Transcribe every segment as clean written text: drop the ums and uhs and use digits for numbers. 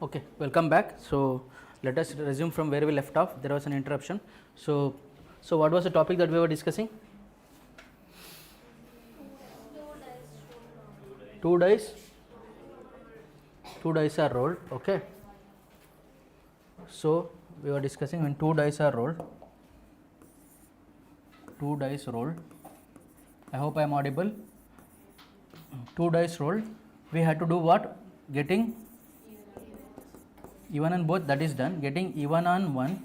Okay, welcome back. So let us resume from where we left off. There was an interruption. So what was the topic that we were discussing? Two dice are rolled. Okay. So we were discussing when two dice are rolled. Two dice rolled. I hope I am audible. Two dice rolled. We had to do what? Getting even on both, that is done. Getting even on one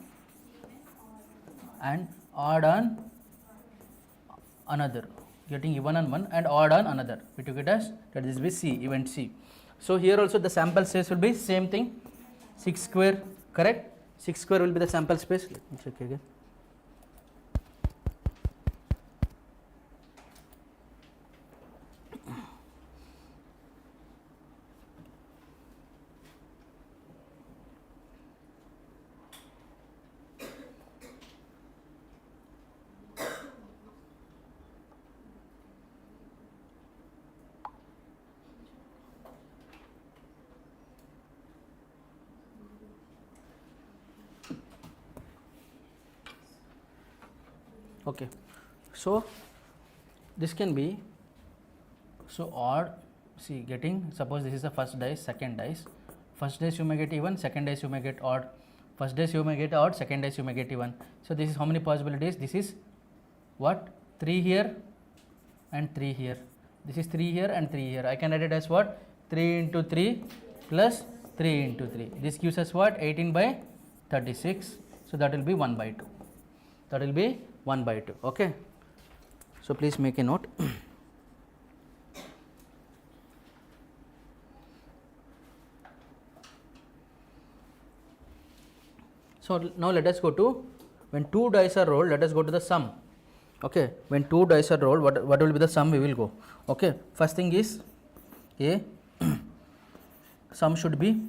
and odd on another. Getting even on one and odd on another. We took it as that is with C, event C. So here also the sample space will be same thing. 6 square, correct? 6 square will be the sample space. Let me check again. Okay, so this can be so odd. See, getting, suppose this is the first dice, second dice. First dice you may get even, second dice you may get odd. First dice you may get odd, second dice you may get even. So this is how many possibilities? This is what? 3 here and 3 here. This is 3 here and 3 here. I can write it as what? 3 into 3 plus 3 into 3. This gives us what? 18 by 36. So that will be 1 by 2. That will be 1 by 2. Okay. So please make a note. So now let us go to when two dice are rolled. Let us go to the sum. Okay. When two dice are rolled, what will be the sum? We will go. Okay. First thing is a sum should be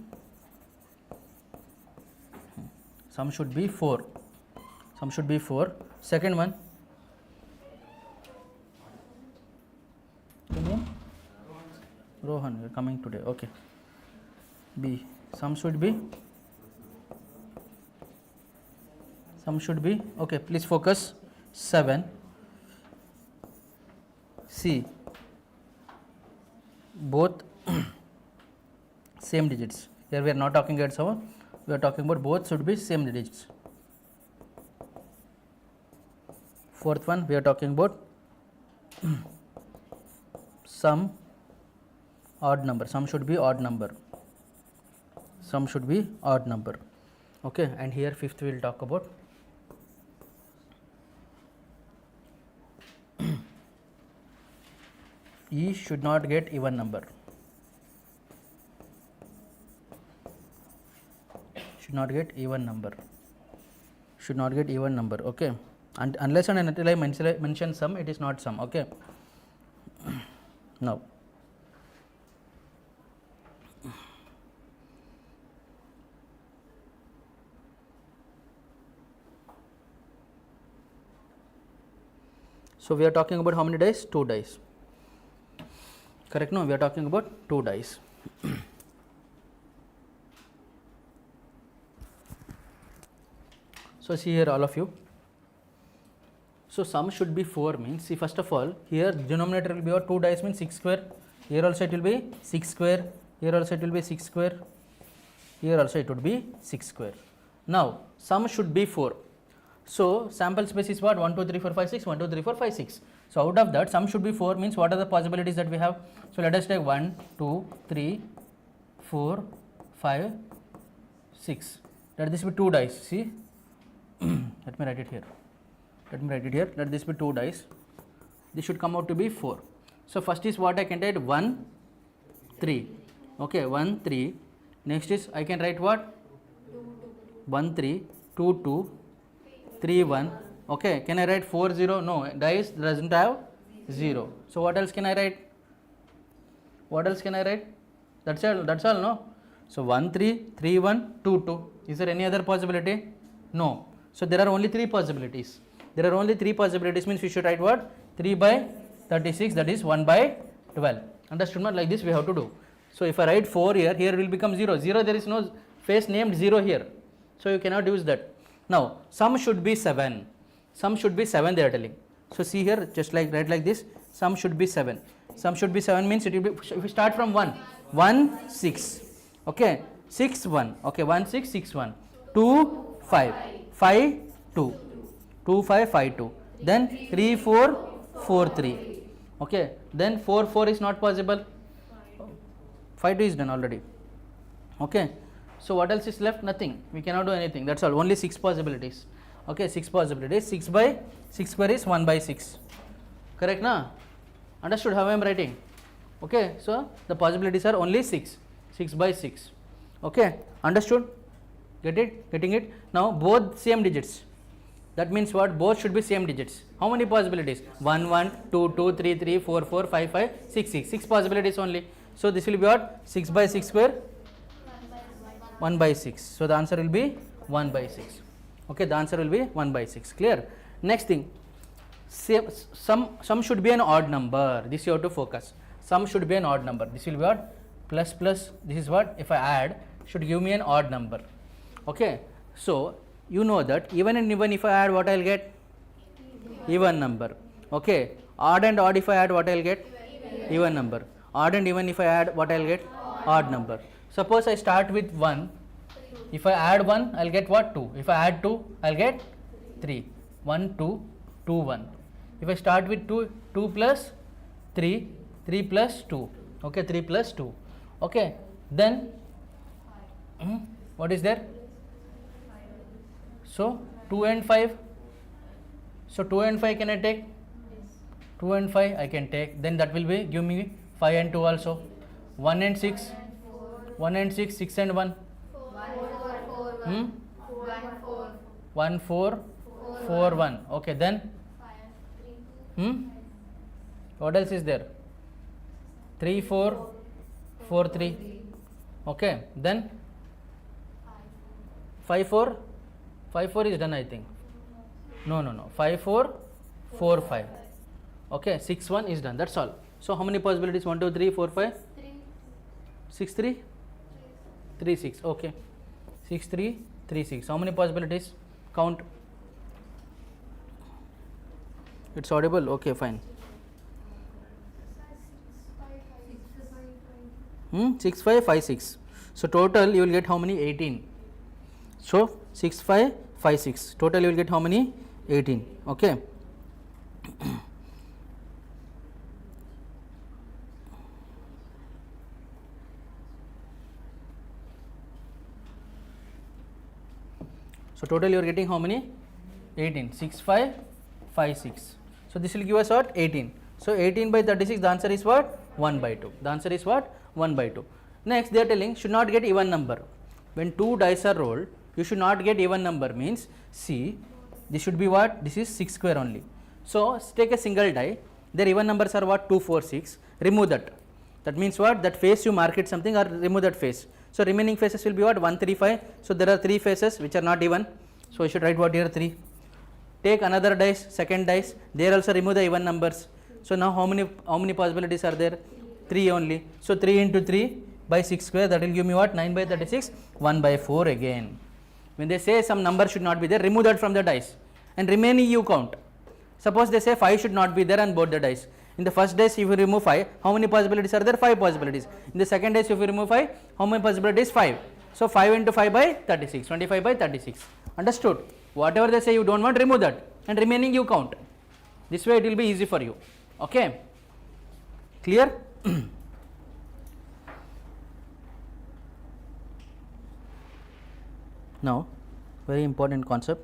4. Sum should be 4. Second one, Rohan, you are coming today. Okay. B, sum should be okay, please focus, 7. C, both same digits. Here we are not talking about 7, we are talking about both should be same digits. Fourth one, we are talking about sum odd number. Sum should be odd number. Sum should be odd number. Okay, and here fifth we will talk about E should not get even number. Should not get even number. Should not get even number. Okay. And unless and until I mention sum, it is not sum. Okay. Now, so we are talking about how many dice? 2 dice. Correct? No, we are talking about 2 dice. So see here, all of you. So sum should be 4 means, see, first of all, here denominator will be what? 2 dice means 6 square. Here also it will be 6 square. Here also it will be 6 square. Here also it would be 6 square. Now sum should be 4. So sample space is what? 1, 2, 3, 4, 5, 6. 1, 2, 3, 4, 5, 6. So out of that, sum should be 4 means what are the possibilities that we have? So let us take 1, 2, 3, 4, 5, 6. Let this be 2 dice. See, let me write it here. Let this be 2 dice. This should come out to be 4. So first is what I can write? 1, 3. Okay, 1, 3. Next is I can write what? 1, 3, 2, 2, 3, 1. Okay, can I write 4, 0? No, dice doesn't have 0. So what else can I write? That's all, no? So 1, 3, 3, 1, 2, 2. Is there any other possibility? No. So there are only 3 possibilities. Means we should write what? 3 by 36, that is 1 by 12. Understood? Not like this we have to do. So if I write 4 here, here will become 0. 0, there is no face named 0 here. So you cannot use that. Now sum should be 7. Sum should be 7 they are telling. So see here, just like write like this, sum should be 7. Sum should be 7 means it will be, if we start from 1, 1, 6. Okay, 6, 1. Okay, 1, 6, 6, 1. 2, 5. 5, 2. 2, 5, 5, 2. Then 3, 4, 4, 3. Okay, then 4, 4 is not possible. 5, 2 is done already. Okay, so what else is left? Nothing. We cannot do anything. That's all. Only 6 possibilities. Okay, 6 possibilities. 6 by 6 square is 1 by 6. Correct, na? Understood how I am writing? Okay, so the possibilities are only 6. 6 by 6. Okay, understood? Get it? Getting it? Now both same digits. That means what? Both should be same digits. How many possibilities? 1, 1, 2, 2, 3, 3, 4, 4, 5, 5, 6, 6. 6 possibilities only. So this will be what? 6 by 6 square? 1 by 6. So the answer will be 1 by 6. Okay, the answer will be 1 by 6. Clear? Next thing, sum should be an odd number. This you have to focus. Sum should be an odd number. This will be what? Plus plus. This is what? If I add, should give me an odd number. Okay, so you know that even and even if I add, what I will get? Even number. Okay, odd and odd if I add, what I will get? Even number. Odd and even if I add, what I will get? Odd number. Suppose I start with 1. If I add 1, I will get what? 2. If I add 2, I will get 3. 1, 2, 2, 1. If I start with 2, 2 plus 3, 3 plus 2. Okay, 3 plus 2. Okay, then what is there? So 2 and 5. So 2 and 5 can I take? 2 and 5 I can take. Then that will be give me 5 and 2 also. 1 and 6. 1 and 6, 6 and 1. 1, 4, 4, 1. Okay, then what else is there? 3, 4, 4, 3. Okay, then 5, 4. 5, 4 is done, I think. No. 5, 4, 4, 5. Okay, 6, 1 is done. That's all. So how many possibilities? 1, 2, 3, 4, 5? 6, 3? 3, 6. Okay. 6, 3, 3, 6. How many possibilities? Count. It's audible? Okay, fine. 6, 5, 5, 6. So total you will get how many? 18. So 6, 5, 5, 6. Total you will get how many? 18. Okay. So total you are getting how many? 18. 6, 5, 5, 6. So this will give us what? 18. So 18 by 36, the answer is what? 1 by 2. The answer is what? 1 by 2. Next they are telling should not get even number. When 2 dice are rolled, you should not get even number means, see, this should be what? This is 6 square only. So take a single die, their even numbers are what? 2, 4, 6. Remove that. That means what? That face you mark it something or remove that face. So remaining faces will be what? 1, 3, 5. So there are 3 faces which are not even. So you should write what here? 3. Take another dice, second dice. There also remove the even numbers. So now how many possibilities are there? 3 only. So 3 into 3 by 6 square, that will give me what? 9 by 36, 1 by 4 again. When they say some number should not be there, remove that from the dice and remaining you count. Suppose they say 5 should not be there on both the dice. In the first dice if you remove 5, how many possibilities are there? 5 possibilities. In the second dice if you remove 5, how many possibilities? 5. So 5 into 5 by 36, 25 by 36. Understood? Whatever they say you don't want, remove that and remaining you count. This way it will be easy for you. Okay? Clear? Now, very important concept.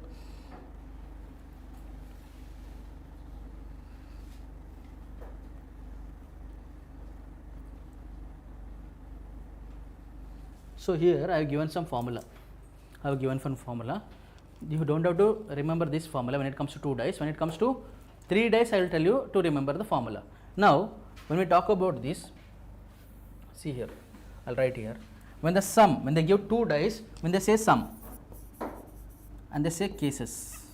So here I have given some formula. You don't have to remember this formula when it comes to 2 dice. When it comes to 3 dice, I will tell you to remember the formula. Now, when we talk about this, see here, I will write here. When the sum, when they give 2 dice, when they say sum, and they say cases.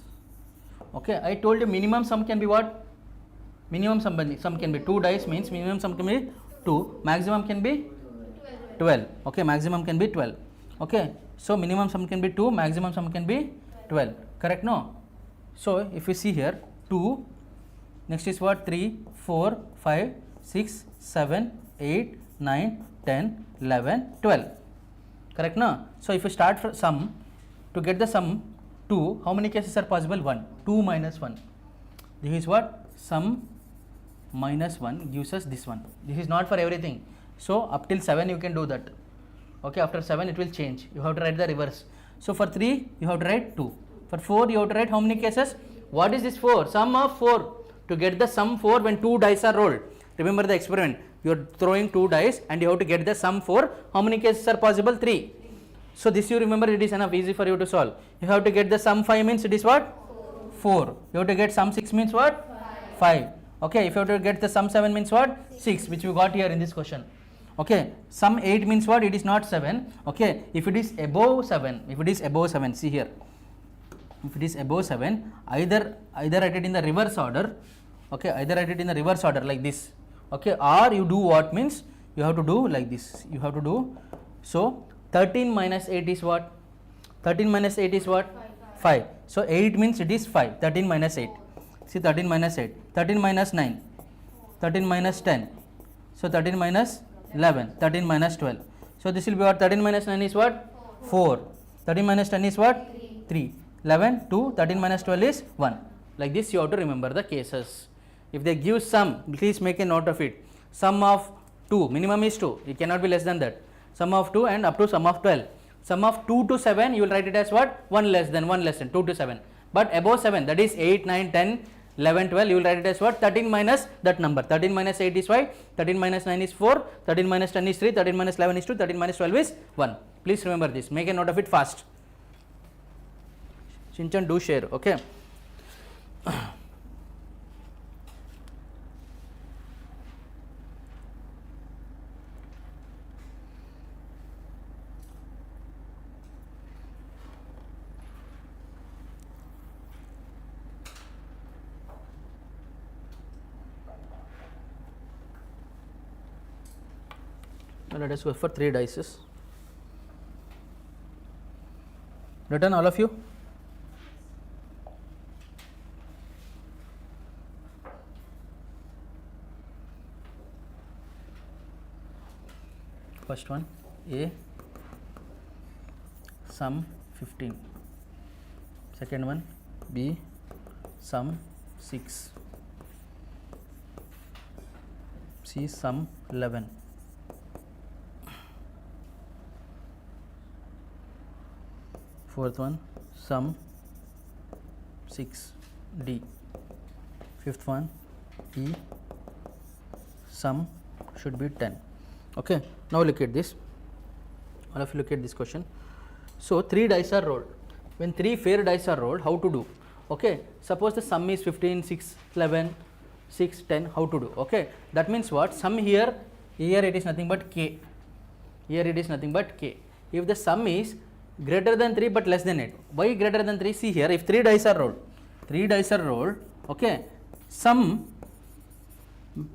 Okay, I told you minimum sum can be what? Minimum sum can be 2 dice means minimum sum can be 2, maximum can be 12. Okay, maximum can be 12. Okay, so minimum sum can be 2, maximum sum can be 12. Correct? No? So if you see here 2, next is what? 3, 4, 5, 6, 7, 8, 9, 10, 11, 12. Correct? No? So if you start from sum, to get the sum 2, how many cases are possible? 1. 2 minus 1. This is what? Sum minus 1 gives us this one. This is not for everything. So up till 7 you can do that. Okay, after 7 it will change. You have to write the reverse. So for 3 you have to write 2. For 4 you have to write how many cases? What is this 4? Sum of 4. To get the sum 4 when 2 dice are rolled. Remember the experiment. You are throwing 2 dice and you have to get the sum 4. How many cases are possible? 3. So this you remember, it is enough easy for you to solve. You have to get the sum 5 means it is what? 4. You have to get sum 6 means what? 5. Okay, if you have to get the sum 7 means what? 6, which we got here in this question. Okay, sum 8 means what? It is not 7. Okay, if it is above 7, see here. If it is above 7, either write it in the reverse order. Okay, either write it in the reverse order like this. Okay, or you do what? Means you have to do like this. You have to do, so 13 minus 8 is what? 13 minus 8 is what? 5. So 8 means it is 5. 13 minus 8. See, 13 minus 8. 13 minus 9. 13 minus 10. So 13 minus 11. 13 minus 12. So this will be what? 13 minus 9 is what? 4. 13 minus 10 is what? 3. 11, 2. 13 minus 12 is 1. Like this you have to remember the cases. If they give sum, please make a note of it. Sum of 2. Minimum is 2. It cannot be less than that. Sum of 2 and up to sum of 12. Sum of 2 to 7 you will write it as what? 1 less than 2 to 7. But above 7, that is 8, 9, 10, 11, 12, you will write it as what? 13 minus that number. 13 minus 8 is 5, 13 minus 9 is 4, 13 minus 10 is 3, 13 minus 11 is 2, 13 minus 12 is 1. Please remember this. Make a note of it fast. Shinchan, do share. Okay. Now let us go for 3 dices. Written all of you? First one, A, sum 15. Second one, B, sum 6. C, sum 11. Fourth one, sum 6. D. Fifth one, E, sum should be 10. Okay. Now look at this. All of you look at this question. So 3 dice are rolled. When 3 fair dice are rolled, how to do? Okay. Suppose the sum is 15, 6, 11, 6, 10. How to do? Okay. That means what? Sum here it is nothing but k. Here it is nothing but k. If the sum is greater than 3 but less than 8. Why greater than 3? See here, if 3 dice are rolled, okay, sum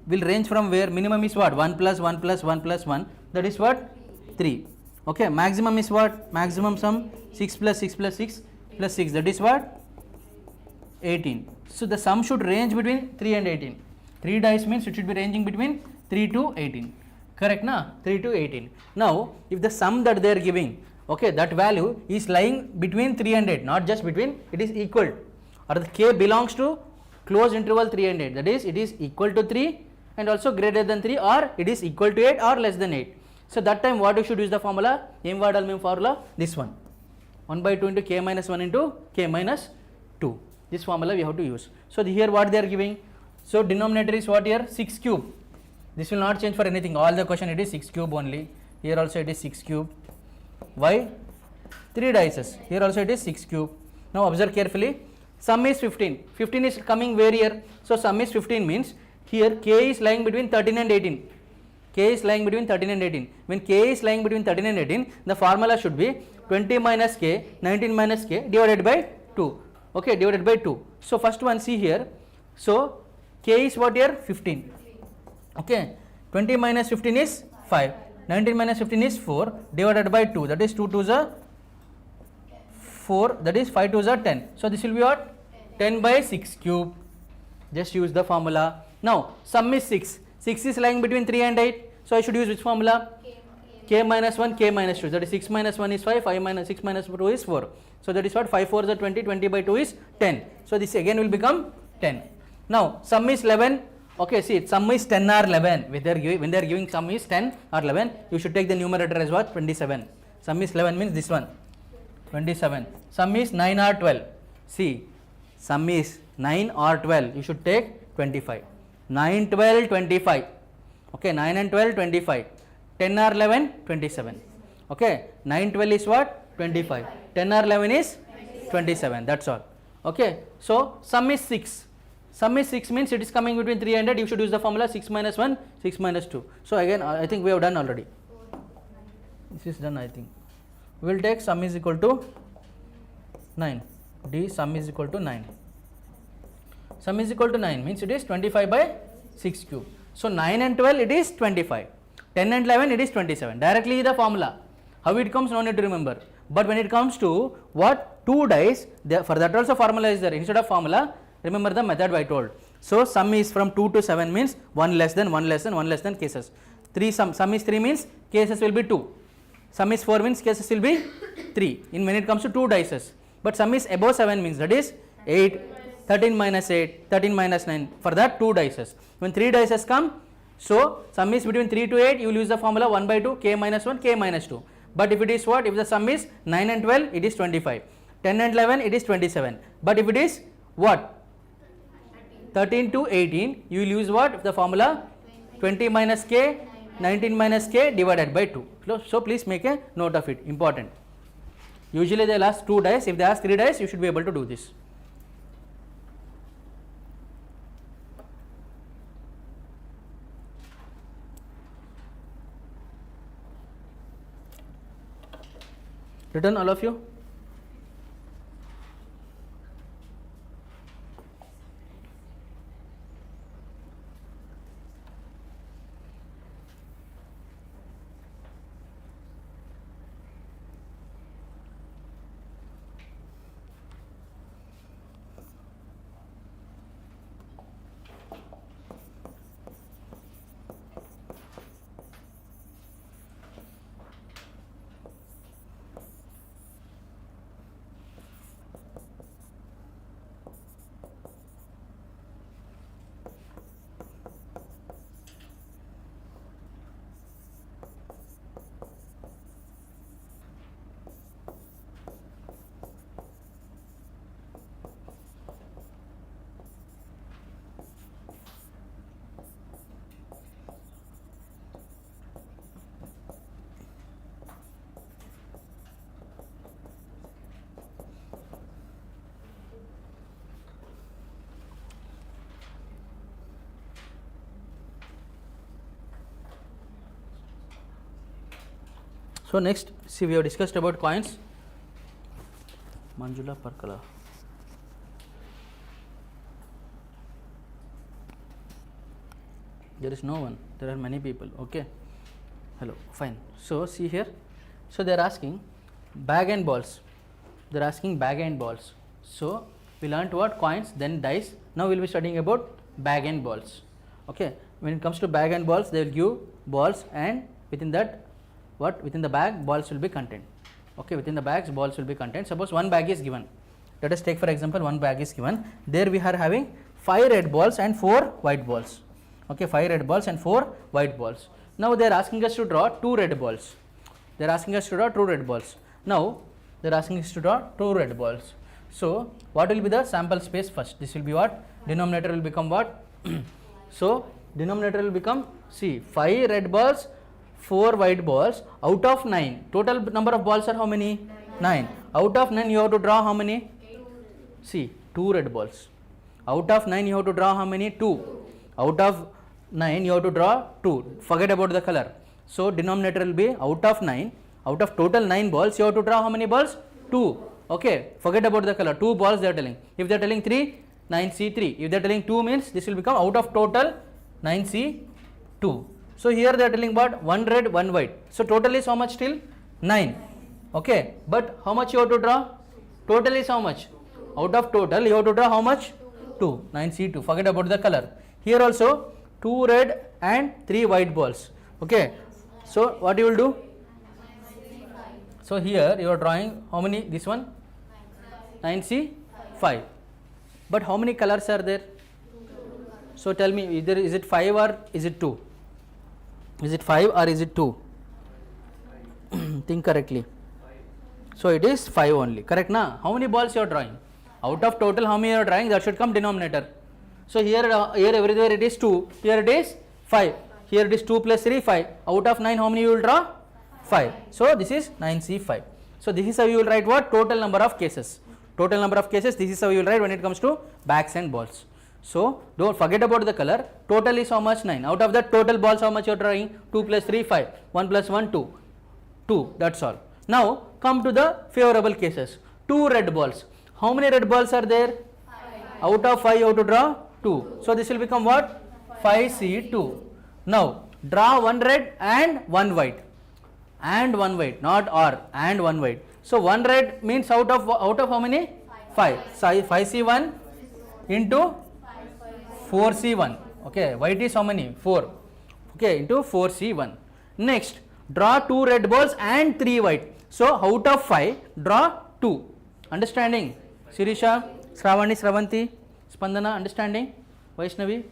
will range from where? Minimum is what? 1 plus 1 plus 1 plus 1, that is what? 3. Okay, maximum is what? Maximum sum 6 plus 6 plus 6 plus 6, that is what? 18. So the sum should range between 3 and 18. 3 dice means it should be ranging between 3 to 18. Correct, na? 3 to 18. Now, if the sum that they are giving, okay, that value is lying between 3 and 8, not just between, it is equal, or the k belongs to closed interval 3 and 8, that is, it is equal to 3 and also greater than 3, or it is equal to 8 or less than 8. So that time what you should use the formula? M formula, this one. 1 by 2 into k minus 1 into k minus 2. This formula we have to use. So here what they are giving? So denominator is what here? 6 cube. This will not change for anything. All the question it is 6 cube only. Here also it is 6 cube. Why? 3 dices. Here also it is 6 cube. Now observe carefully. Sum is 15. 15 is coming where here? So sum is 15 means here k is lying between 13 and 18. K is lying between 13 and 18. When k is lying between 13 and 18, the formula should be 20 minus k, 19 minus k divided by 2. Okay, divided by 2. So first one, see here. So k is what here? 15. Okay, 20 minus 15 is 5. 19 minus 15 is 4 divided by 2, that is 2 2s are 4, that is 5 2s are 10. So this will be what? 10 by 6 cube. Just use the formula. Now sum is 6. 6 is lying between 3 and 8. So I should use which formula? K minus 1, K minus 2. That is 6 minus 1 is 5, 5 minus 6 minus 2 is 4. So that is what? 5 4 is 20, 20 by 2 is 10. So this again will become 10. Now sum is 11. Okay, see, sum is 10 or 11. When they are giving sum is 10 or 11, you should take the numerator as what? 27. Sum is 11 means this one, 27. Sum is 9 or 12. See, sum is 9 or 12. You should take 25. 9, 12, 25. Okay, 9 and 12, 25. 10 or 11, 27. Okay, 9, 12 is what? 25. 10 or 11 is 27. That's all. Okay, so sum is 6. Sum is 6 means it is coming between 3 and 8. You should use the formula 6 minus 1, 6 minus 2. So again, I think we have done already. This is done, I think. We will take sum is equal to 9. D sum is equal to 9. Sum is equal to 9 means it is 25 by 6 cube. So 9 and 12 it is 25. 10 and 11 it is 27. Directly the formula. How it comes, no need to remember. But when it comes to what? 2 dice, for that also formula is there. Instead of formula, remember the method I told. So sum is from 2 to 7 means 1 less than, 1 less than, 1 less than cases. Sum is 3 means cases will be 2. Sum is 4 means cases will be 3 in when it comes to 2 dices. But sum is above 7 means that is 8, 13 minus 8, 13 minus 9, for that 2 dices. When 3 dices come, so sum is between 3 to 8, you will use the formula 1 by 2, k minus 1, k minus 2. But if it is what? If the sum is 9 and 12, it is 25. 10 and 11, it is 27. But if it is what? 13 to 18, you will use what? The formula 20 minus k, 19 minus k divided by 2. So please make a note of it, important. Usually they will ask 2 dice. If they ask 3 dice, you should be able to do this. Written all of you? So next, see, we have discussed about coins. Manjula Parkala. There is no one. There are many people. Okay. Hello. Fine. So see here. So they are asking bag and balls. They are asking bag and balls. So we learnt what? Coins, then dice. Now we will be studying about bag and balls. Okay. When it comes to bag and balls, they will give balls, and within that, what? Within the bag, balls will be contained. Okay, within the bags, balls will be contained. Suppose one bag is given. Let us take for example, one bag is given. There we are having 5 red balls and 4 white balls. Okay, 5 red balls and 4 white balls. Now they are asking us to draw 2 red balls. They are asking us to draw 2 red balls. Now they are asking us to draw 2 red balls. So what will be the sample space first? This will be what? Denominator will become what? So denominator will become, see, 5 red balls, 4 white balls out of 9. Total number of balls are how many? 9. Out of 9 you have to draw how many? See, 2 red balls. Out of 9 you have to draw how many? 2. Out of 9 you have to draw 2. Forget about the color. So denominator will be out of 9. Out of total 9 balls you have to draw how many balls? 2. Okay, forget about the color. 2 balls they are telling. If they are telling 3, 9C3. If they are telling 2 means this will become out of total 9C2. So here they are telling about 1 red, 1 white. So total is how much still? 9. Okay, but how much you have to draw? Total is how much? Out of total you have to draw how much? 2. 9C2. Forget about the color. Here also 2 red and 3 white balls. Okay, so what you will do? So here you are drawing how many? This one? 9C5. But how many colors are there? So tell me, either is it 5 or is it 2? Is it 5 or is it 2? Think correctly. So it is 5 only, correct na? How many balls you are drawing? Out of total how many you are drawing, that should come denominator. So here everywhere it is 2, here it is 5, here it is 2 plus 3, 5. Out of 9 how many you will draw? 5. So this is 9C5. So this is how you will write what? Total number of cases. Total number of cases, this is how you will write when it comes to backs and balls. So don't forget about the color. Total is how much? 9. Out of that total balls how much you are drawing? 2 plus 3, 5. 1 plus 1, 2. 2, that's all. Now come to the favorable cases. 2 red balls. How many red balls are there? 5. Out of 5 you have to draw 2. So this will become what? 5C2. Now draw 1 red and 1 white. And 1 white, not or, and 1 white. So 1 red means out of how many? 5. So 5C1 into 4C1. Okay, white is how many? 4. Okay, into 4C1. Next, draw 2 red balls and 3 white. So out of 5, draw 2. Understanding? Sirisha, Shravani, Shravanti, Spandana, understanding? Vaishnavi,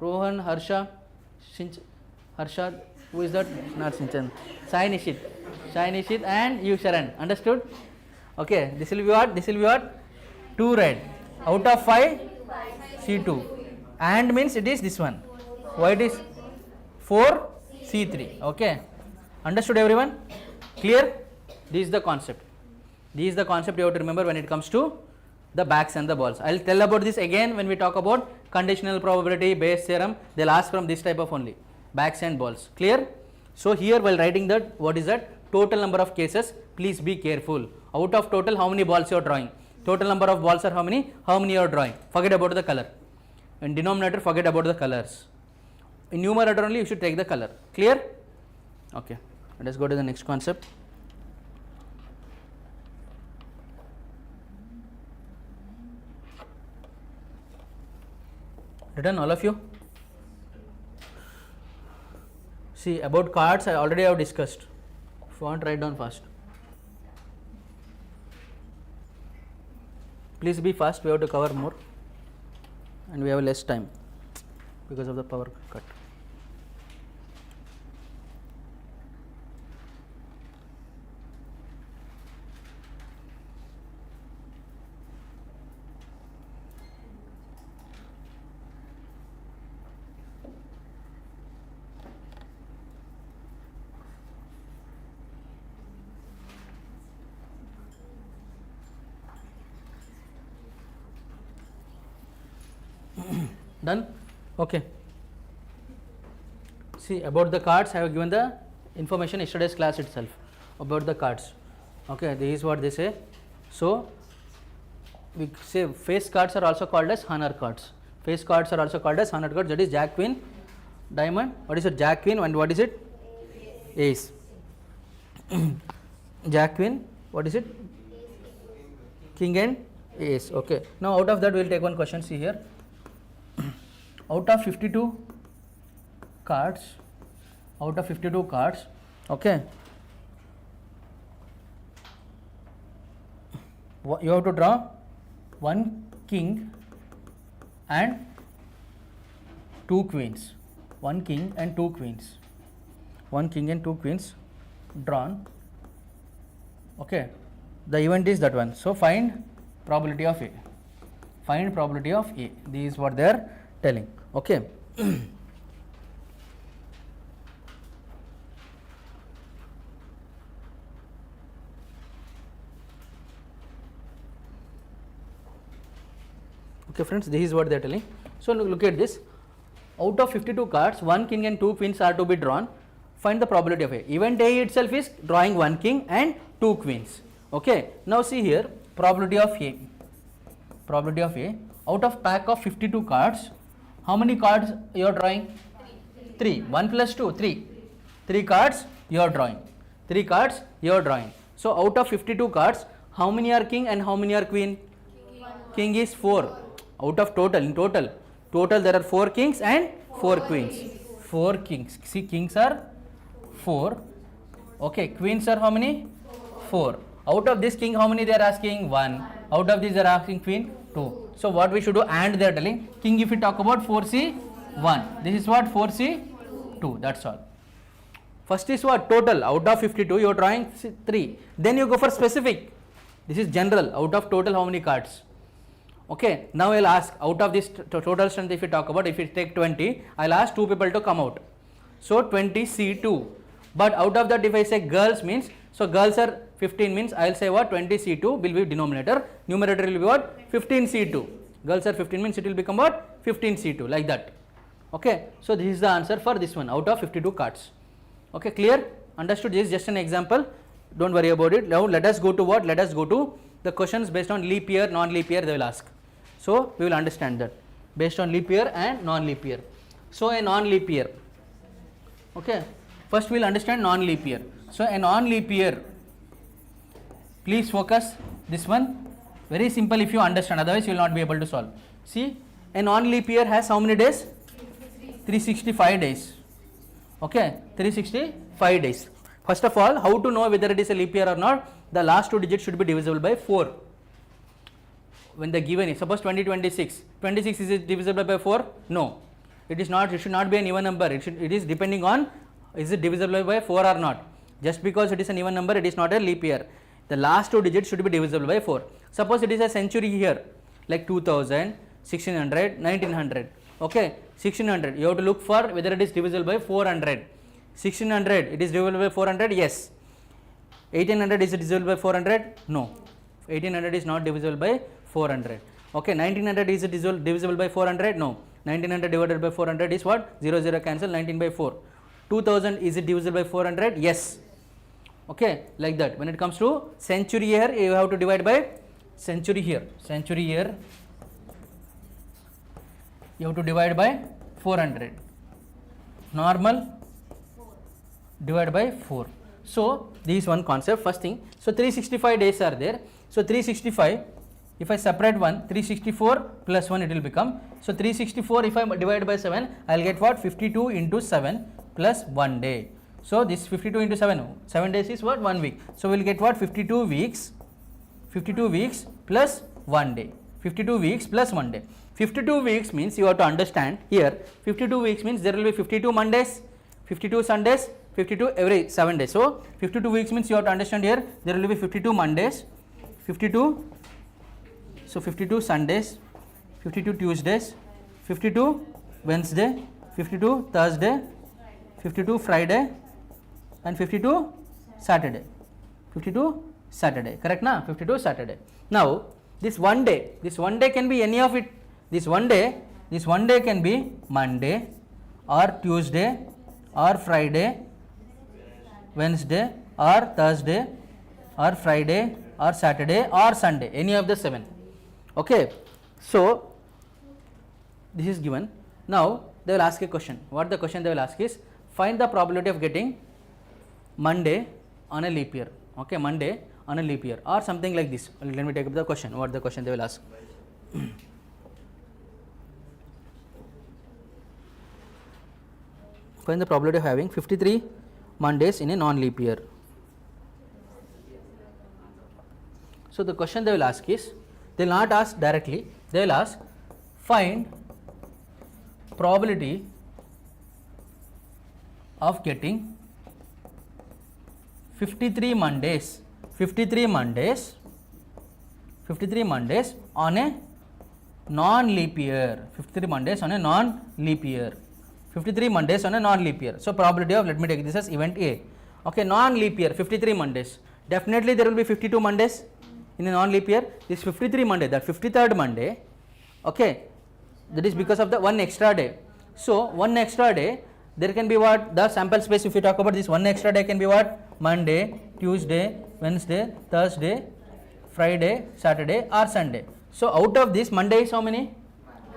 Rohan, Harsha, Harsha, who is that? Not Sinchan. Sai Nishit and you Sharan. Understood? Okay, this will be what? This will be what? 2 red. Out of 5, C2. And means it is this one. White is 4, C3. Okay. Understood everyone? Clear? This is the concept. This is the concept you have to remember when it comes to the backs and the balls. I will tell about this again when we talk about conditional probability, Bayes theorem. They will ask from this type of only. Backs and balls. Clear? So here while writing that, what is that? Total number of cases. Please be careful. Out of total, how many balls you are drawing? Total number of balls are how many? How many you are drawing? Forget about the color. In denominator, forget about the colors. In numerator only, you should take the color. Clear? Okay. Let us go to the next concept. Written all of you? See, about cards I already have discussed. If you want, write down fast. Please be fast, we have to cover more and we have less time because of the power cut. Done? Okay. See, about the cards, I have given the information yesterday's class itself about the cards. Okay, this is what they say. So, we say face cards are also called as honor cards. Face cards are also called as honor cards. That is Jack, Queen, Diamond. What is it? Jack, Queen, and what is it? Ace. Jack, Queen. What is it? King and Ace. Okay. Now, out of that, we will take one question. See here. Out of 52 cards, okay, you have to draw 1 king and 2 queens. 1 king and 2 queens. 1 king and 2 queens drawn. Okay, the event is that one. So find probability of A. Find probability of A. This is what they are telling. Okay. Okay friends, this is what they are telling. So look at this. Out of 52 cards, 1 king and 2 queens are to be drawn. Find the probability of A. Event A itself is drawing 1 king and 2 queens. Okay. Now see here, probability of A. Probability of A. Out of pack of 52 cards, how many cards you are drawing? 3. 1 plus 2, 3. 3 cards you are drawing. 3 cards you are drawing. So out of 52 cards, how many are king and how many are queen? King is 4. Out of total, in total there are 4 kings and 4 queens. 4 kings. See, kings are 4. Okay, queens are how many? 4. Out of this king, how many they are asking? 1. Out of this they are asking queen? 2. So what we should do? And they are telling king, if we talk about 4c 1. This is what? 4c 2. That's all. First is what? Total. Out of 52 you are drawing 3. Then you go for specific. This is general. Out of total how many cards? Okay. Now I will ask, out of this total strength, if you talk about, if you take 20, I will ask 2 people to come out. So 20 C2. But out of that, if I say girls means, so girls are 15 means I will say what? 20 C2 will be denominator. Numerator will be what? 15 C2. Girls are 15 means it will become what? 15 C2, like that. Okay. So this is the answer for this one out of 52 cards. Okay, clear? Understood? This is just an example. Don't worry about it. Now let us go to what? Let us go to the questions based on leap year, non-leap year they will ask. So we will understand that based on leap year and non-leap year. So a non-leap year. Okay. First we will understand non-leap year. So a non-leap year, please focus this one. Very simple if you understand, otherwise you will not be able to solve. See, a non-leap year has how many days? 365 days. Okay, 365 days. First of all, how to know whether it is a leap year or not? The last 2 digits should be divisible by 4. When the given is, suppose 2026, 26 is it divisible by 4? No, it is not. It should not be an even number. It is depending on, is it divisible by 4 or not. Just because it is an even number, it is not a leap year. The last 2 digits should be divisible by 4. Suppose it is a century here, like 2000, 1600, 1900. Okay, 1600. You have to look for whether it is divisible by 400. 1600, it is divisible by 400. Yes. 1800, is it divisible by 400? No. 1800 is not divisible by 400. Okay, 1900, is it divisible by 400? No. 1900 divided by 400 is what? 0, 0 cancel, 19 by 4. 2000, is it divisible by 400? Yes. Okay, like that. When it comes to century year, you have to divide by century here. Century year, you have to divide by 400. Normal, divide by 4. So this is one concept. First thing, so 365 days are there. So 365, if I separate 1, 364 plus 1 it will become. So 364, if I divide by 7, I will get what? 52 into 7 plus 1 day. So this 52 into 7 days is what? 1 week. So we will get what? 52 weeks plus 1 day. 52 weeks plus 1 day. 52 weeks means you have to understand here, 52 weeks means there will be 52 Mondays, 52 Sundays, 52 every 7 days. So 52 weeks means you have to understand here, there will be 52 Mondays, 52, so 52 Sundays, 52 Tuesdays, 52 Wednesday, 52 Thursday, 52 Friday and 52 Saturday. 52 Saturday, correct na? 52 Saturday. Now this one day can be any of it. This one day can be Monday or Tuesday or Friday, Wednesday or Thursday or Friday or Saturday or Sunday, any of the 7. Okay, so this is given. Now they will ask a question. What the question they will ask is, find the probability of getting Monday on a leap year. Okay, Monday on a leap year or something like this. Let me take up the question. What the question they will ask. Find the probability of having 53 Mondays in a non-leap year. So the question they will ask is, they will not ask directly, they will ask, find probability of getting 53 Mondays on a non-leap year. 53 Mondays on a non-leap year. 53 Mondays on a non-leap year. So probability of, let me take this as event A. Okay, non-leap year, 53 Mondays. Definitely there will be 52 Mondays in a non-leap year. This 53 Monday, that 53rd Monday, okay, that is because of the one extra day. So one extra day, there can be what? The sample space, if you talk about this one extra day, can be what? Monday, Tuesday, Wednesday, Thursday, Friday, Saturday or Sunday. So out of this, Monday is how many?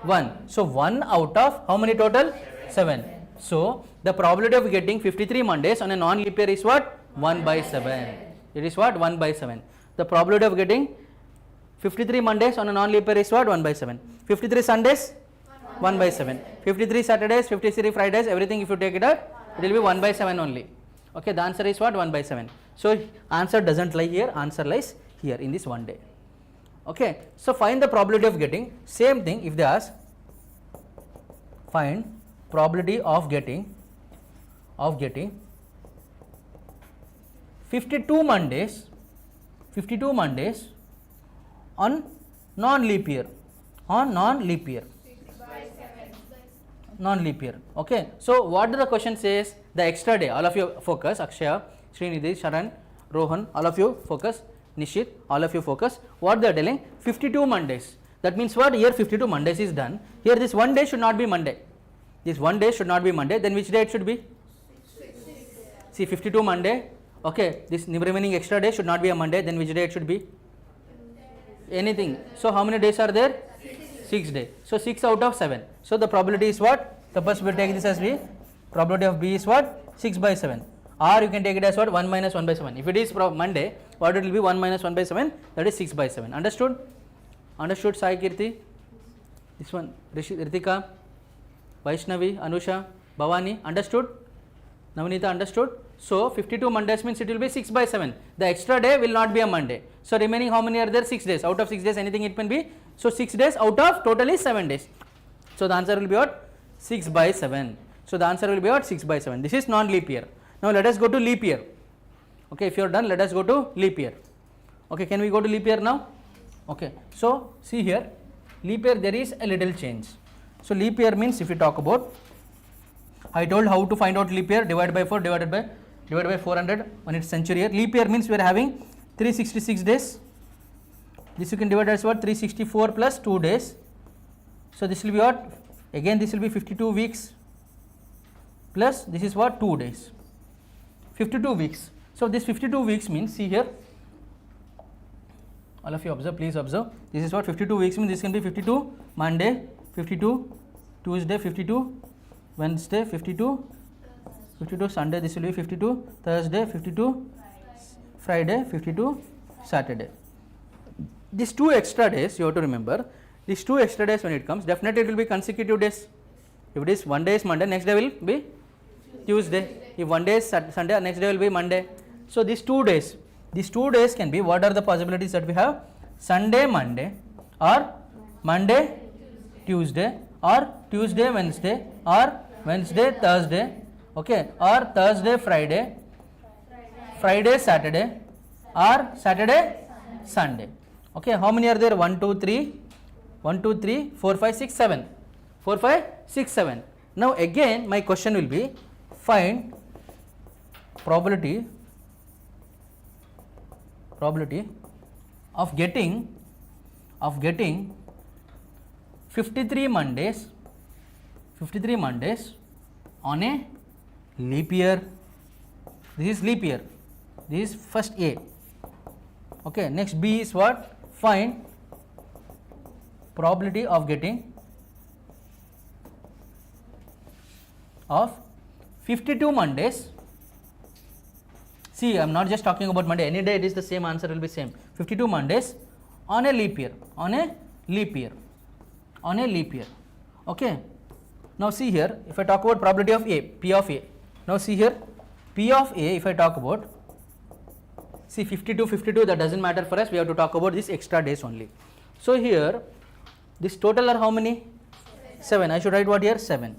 1. So 1 out of how many total? 7. So The probability of getting 53 Mondays on a non-leap year is what? 1 by 7. It is what? 1 by 7. The probability of getting 53 Mondays on a non-leap year is what? 1 by 7. 53 Sundays? 1 by 7. 53 Saturdays, 53 Fridays, everything if you take it out, it will be 1 by 7 only. Okay, the answer is what? 1 by 7. So answer doesn't lie here, answer lies here in this one day. Okay, so find the probability of getting, same thing if they ask, find probability of getting 52 Mondays on non-leap year, non-leap year. Okay, so what the question says? The extra day, all of you focus, Akshaya, Srinidhi, Sharan, Rohan, all of you focus, Nishit, all of you focus. What they are telling? 52 Mondays. That means what? Here 52 Mondays is done. Here this one day should not be Monday. This one day should not be Monday. Then which day it should be? See, 52 Monday. Okay, this remaining extra day should not be a Monday. Then which day it should be? Anything. So how many days are there? 6 days. So 6 out of 7. So the probability is what? The first will take this as B. Probability of B is what? 6 by 7. Or you can take it as what? 1 minus 1 by 7. If it is Monday, what it will be? 1 minus 1 by 7. That is 6 by 7. Understood? Understood, Sai Kirti? This one, Ritika, Vaishnavi, Anusha, Bhavani. Understood? Navneeta, understood? So 52 Mondays means it will be 6 by 7. The extra day will not be a Monday. So remaining how many are there? 6 days. Out of 6 days anything it can be. So 6 days out of total is 7 days. So the answer will be what? 6 by 7. So the answer will be what? 6 by 7. This is non-leap year. Now let us go to leap year. Okay, if you are done, let us go to leap year. Okay, can we go to leap year now? Okay, so see here, leap year there is a little change. So leap year means if you talk about, I told how to find out leap year, divided by 4, divided by 400 when it's century year. Leap year means we are having 366 days. This you can divide as what? 364 plus 2 days. So this will be what? Again this will be 52 weeks plus this is what? 2 days. 52 weeks. So this 52 weeks means, see here, all of you observe, please observe. This is what 52 weeks means. This can be 52 Monday, 52 Tuesday, 52 Wednesday, 52 Sunday. This will be 52 Thursday, 52 Friday, 52 Saturday. These 2 extra days you have to remember. These 2 extra days when it comes, definitely it will be consecutive days. If it is one day is Monday, next day will be Tuesday. If one day is Sunday, next day will be Monday. So these 2 days can be, what are the possibilities that we have? Sunday, Monday, or Monday, Tuesday, or Tuesday, Wednesday, or Wednesday, Thursday, okay, or Thursday, Friday, Friday, Saturday, or Saturday, Sunday. Okay, how many are there? 1, 2, 3, 4, 5, 6, 7. 4, 5, 6, 7. Now again my question will be, find probability of getting 53 Mondays on a leap year. This is leap year. This is first A. Okay, next B is what? Find probability of getting of 52 Mondays. See, I am not just talking about Monday. Any day it is the same, answer will be same. 52 Mondays on a leap year. Okay. Now see here, if I talk about probability of A, P of A. Now see here, P of A, if I talk about, see 52, that doesn't matter for us. We have to talk about this extra days only. So here, this total are how many? 7. I should write what here? 7.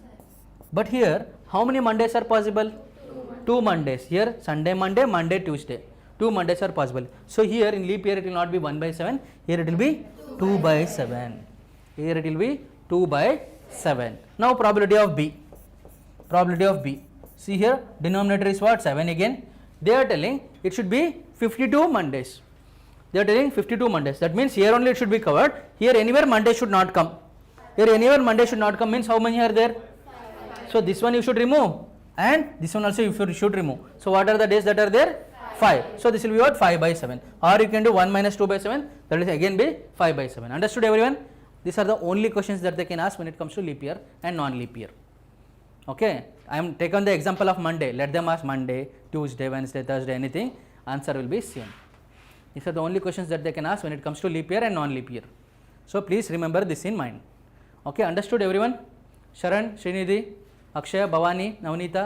But here, how many Mondays are possible? 2 Mondays. Here, Sunday, Monday, Tuesday. 2 Mondays are possible. So here in leap year it will not be 1 by 7. Here it will be 2 by 7. Here it will be 2 by 7. Now probability of B. See here, denominator is what? 7 again. They are telling it should be 52 Mondays. They are telling 52 Mondays. That means here only it should be covered. Here anywhere Monday should not come. Here anywhere Monday should not come means how many are there? So this one you should remove, and this one also you should remove. So what are the days that are there? 5. So this will be what? 5 by 7. Or you can do 1 minus 2 by 7. That will again be 5 by 7. Understood everyone? These are the only questions that they can ask when it comes to leap year and non-leap year. Okay. I am taken the example of Monday. Let them ask Monday, Tuesday, Wednesday, Thursday, anything. Answer will be same. These are the only questions that they can ask when it comes to leap year and non-leap year. So please remember this in mind. Okay, understood everyone? Sharan, Srinidhi, Akshaya, Bhavani, Navneeta,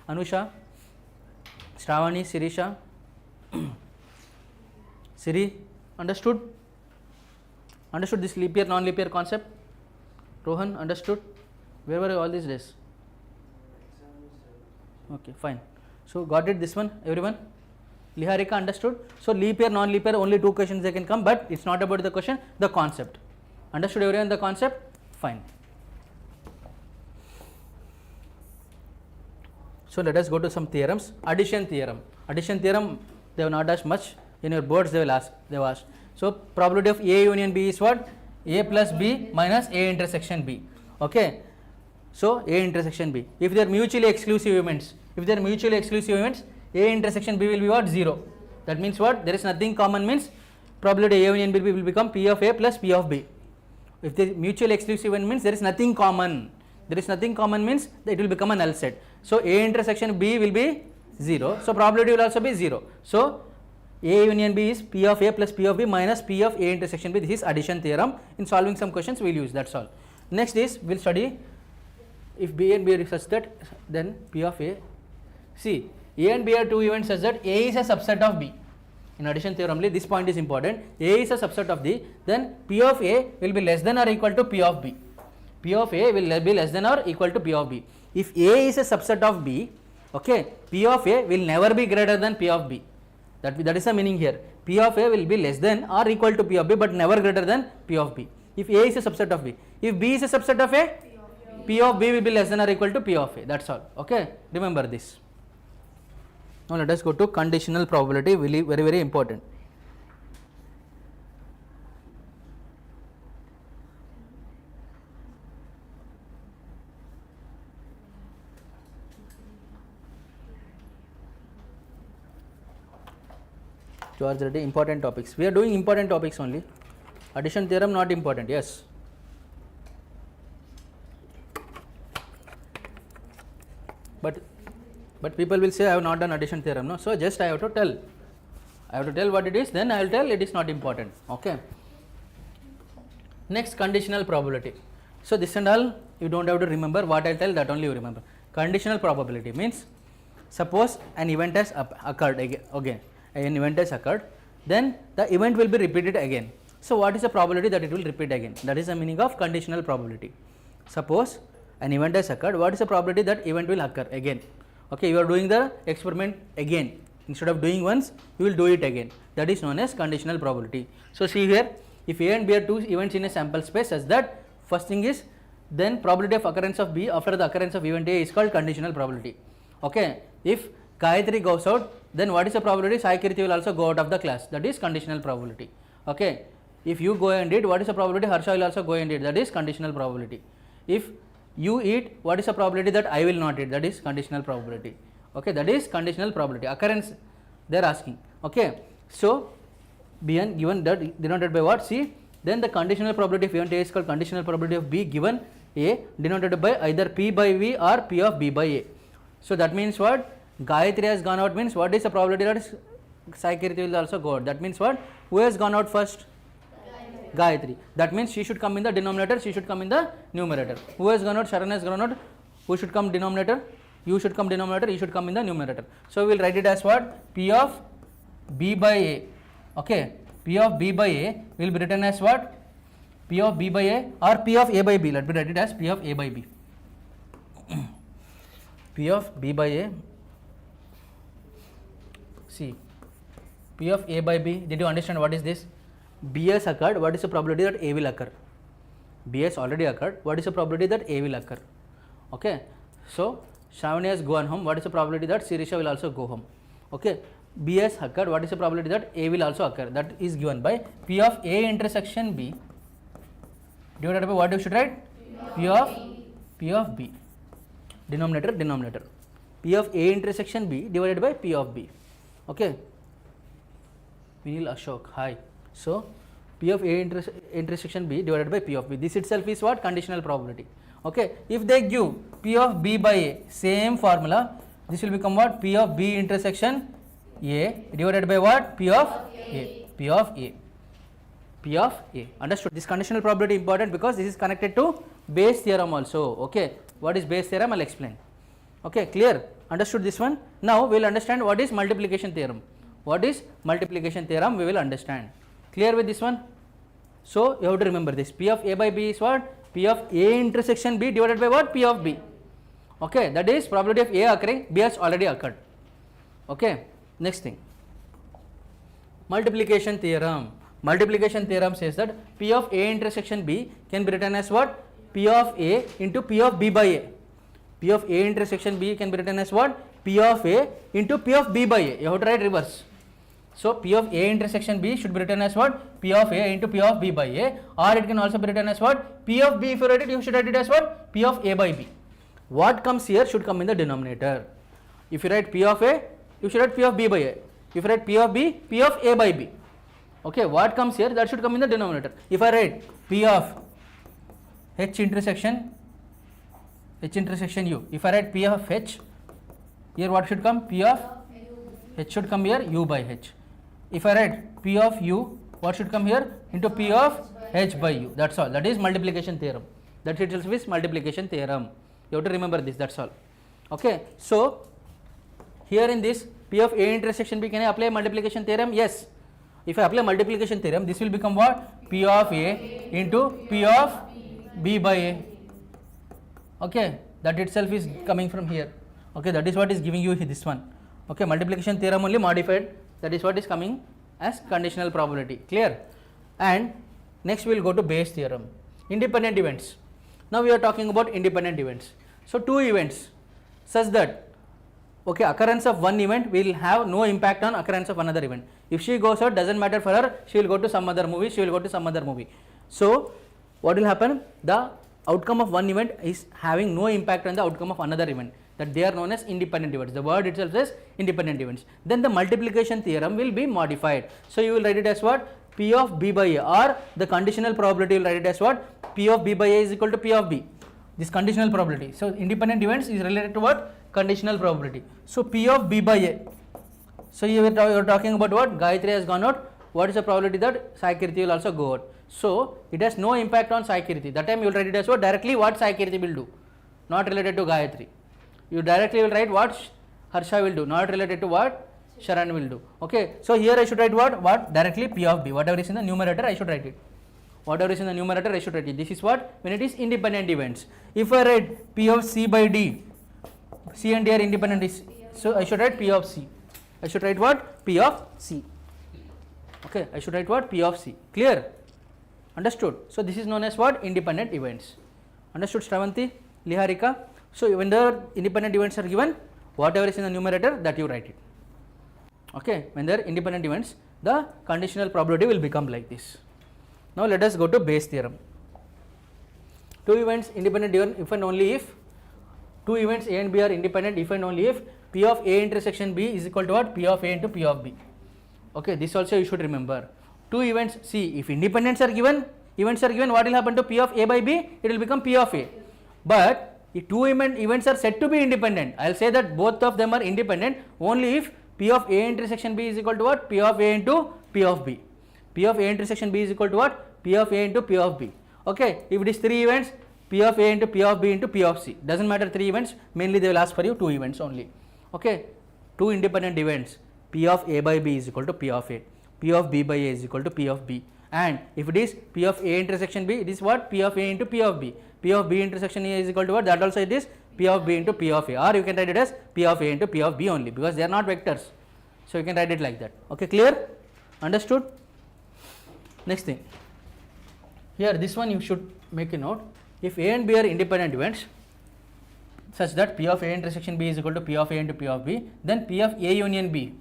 Anusha, Shravani, Sirisha, Siri, understood? Understood this leap year, non-leap year concept? Rohan, understood? Where were you all these days? Okay, fine. So got it, this one, everyone? Liharika, understood? So leap year, non-leap year, only 2 questions they can come, but it's not about the question, the concept. Understood everyone the concept? Fine. So let us go to some theorems. Addition theorem. Addition theorem, they have not asked much. In your boards they will ask. They have asked. So probability of A union B is what? A plus B minus A intersection B. Okay. So A intersection B. If they are mutually exclusive events, A intersection B will be what? 0. That means what? There is nothing common means probability A union B will become P of A plus P of B. If the mutually exclusive event means there is nothing common. There is nothing common means it will become a null set. So A intersection B will be 0. So probability will also be 0. So A union B is P of A plus P of B minus P of A intersection B. This is addition theorem. In solving some questions we will use, that's all. Next is we will study if B and B are such that then P of A. See, A and B are 2 events such that A is a subset of B. In addition theorem only this point is important. A is a subset of D, then P of A will be less than or equal to P of B. P of A will be less than or equal to P of B. If A is a subset of B, okay, P of A will never be greater than P of B. That is the meaning here. P of A will be less than or equal to P of B, but never greater than P of B. If A is a subset of B. If B is a subset of A, P of B will be less than or equal to P of A. That's all. Okay, remember this. Now let us go to conditional probability, very very important. George Reddy, important topics. We are doing important topics only. Addition theorem not important, yes. But people will say I have not done addition theorem, no. So just I have to tell. I have to tell what it is, then I will tell it is not important. Okay. Next, conditional probability. So this and all you don't have to remember. What I tell, that only you remember. Conditional probability means suppose an event has occurred again. An event has occurred, then the event will be repeated again. So what is the probability that it will repeat again? That is the meaning of conditional probability. Suppose an event has occurred, what is the probability that event will occur again? Okay, you are doing the experiment again. Instead of doing once, you will do it again. That is known as conditional probability. So see here, if A and B are 2 events in a sample space such that first thing is, then probability of occurrence of B after the occurrence of event A is called conditional probability. Okay, if Gayatri goes out, then what is the probability? Sai Kirti will also go out of the class. That is conditional probability. Okay, if you go and eat, what is the probability? Harsha will also go and eat. That is conditional probability. If you eat, what is the probability that I will not eat? That is conditional probability. Okay, that is conditional probability. Occurrence they are asking. Okay, so Bn given that denoted by what? C. Then the conditional probability of event A is called conditional probability of B given A denoted by either P by V or P of B by A. So that means what? Gayatri has gone out means what is the probability that Sai Kirti will also go out? That means what? Who has gone out first? Gayatri. That means she should come in the denominator, she should come in the numerator. Who has gone out? Sharan has gone out. Who should come denominator? You should come denominator, you should come in the numerator. So we will write it as what? P of B by A. Okay. P of B by A will be written as what? P of B by A or P of A by B. Let me write it as P of A by B. P of B by A. See, P of A by B, did you understand what is this? B has occurred, what is the probability that A will occur? B has already occurred, what is the probability that A will occur? Okay, so Shavani has gone home, what is the probability that Sirisha will also go home? Okay, B has occurred, what is the probability that A will also occur? That is given by P of A intersection B divided by what you should write? P of B. Denominator. P of A intersection B divided by P of B. Okay. Vinil Ashok, hi. So P of A intersection B divided by P of B. This itself is what? Conditional probability. Okay, if they give P of B by A, same formula, this will become what? P of B intersection A divided by what? P of A. P of A. P of A. Understood? This conditional probability important because this is connected to Bayes theorem also. Okay, what is Bayes theorem? I'll explain. Okay, clear? Understood this one? Now we will understand what is multiplication theorem. What is multiplication theorem? We will understand. Clear with this one? So you have to remember this. P of A by B is what? P of A intersection B divided by what? P of B. Okay, that is probability of A occurring, B has already occurred. Okay, next thing. Multiplication theorem. Multiplication theorem says that P of A intersection B can be written as what? P of A into P of B by A. P of A intersection B can be written as what? P of A into P of B by A. You have to write reverse. So P of A intersection B should be written as what? P of A into P of B by A, or it can also be written as what? P of B, if you write it, you should write it as what? P of A by B. What comes here should come in the denominator. If you write P of A, you should write P of B by A. If you write P of B, P of A by B. Okay, what comes here, that should come in the denominator. If I write P of H intersection U, if I write P of H, here what should come? P of H should come here, U by H. If I write P of U, what should come here? Into P of H by U. That's all. That is multiplication theorem. That itself is multiplication theorem. You have to remember this, that's all. Okay, so here in this P of A intersection B, can I apply multiplication theorem? Yes. If I apply multiplication theorem, this will become what? P of A into P of B by A. Okay, that itself is coming from here. Okay, that is what is giving you this one. Okay, multiplication theorem only modified, that is what is coming as conditional probability. Clear? And next we will go to Bayes theorem. Independent events. Now we are talking about independent events. So two events such that, okay, occurrence of one event will have no impact on occurrence of another event. If she goes out, doesn't matter for her, she will go to some other movie, she will go to some other movie. So what will happen? The outcome of one event is having no impact on the outcome of another event. That they are known as independent events. The word itself says independent events. Then the multiplication theorem will be modified. So you will write it as what? P of B by A, or the conditional probability you will write it as what? P of B by A is equal to P of B. This conditional probability. So independent events is related to what? Conditional probability. So P of B by A. So you are talking about what? Gayatri has gone out. What is the probability that Sai Kirti will also go out? So it has no impact on Sai Kirti. That time you will write it as what? Directly what Sai Kirti will do, not related to Gayatri. You directly will write what Harsha will do, not related to what Sharan will do. Okay, so here I should write what? Directly P of B. Whatever is in the numerator, I should write it. Whatever is in the numerator, I should write it. This is what? When it is independent events. If I write P of C by D, C and D are independent, so I should write P of C. I should write what? P of C. Okay, I should write what? P of C. Clear? Understood? So this is known as what? Independent events. Understood, Shravanti, Liharika? So when the independent events are given, whatever is in the numerator, that you write it. Okay, when there are independent events, the conditional probability will become like this. Now let us go to Bayes theorem. Two events independent if and only if two events A and B are independent if and only if P of A intersection B is equal to what? P of A into P of B. Okay, this also you should remember. Two events, see, if events are given, what will happen to P of A by B? It will become P of A. But if two events are said to be independent, I will say that both of them are independent only if P of A intersection B is equal to what? P of A into P of B. P of A intersection B is equal to what? P of A into P of B. Okay, if it is three events, P of A into P of B into P of C. Doesn't matter three events, mainly they will ask for you two events only. Okay, two independent events, P of A by B is equal to P of A, P of B by A is equal to P of B. And if it is P of A intersection B, it is what? P of A into P of B. P of B intersection A is equal to what? That also it is P of B into P of A, or you can write it as P of A into P of B only, because they are not vectors. So you can write it like that. Okay, clear? Understood? Next thing. Here this one you should make a note. If A and B are independent events such that P of A intersection B is equal to P of A into P of B, then P of A union B.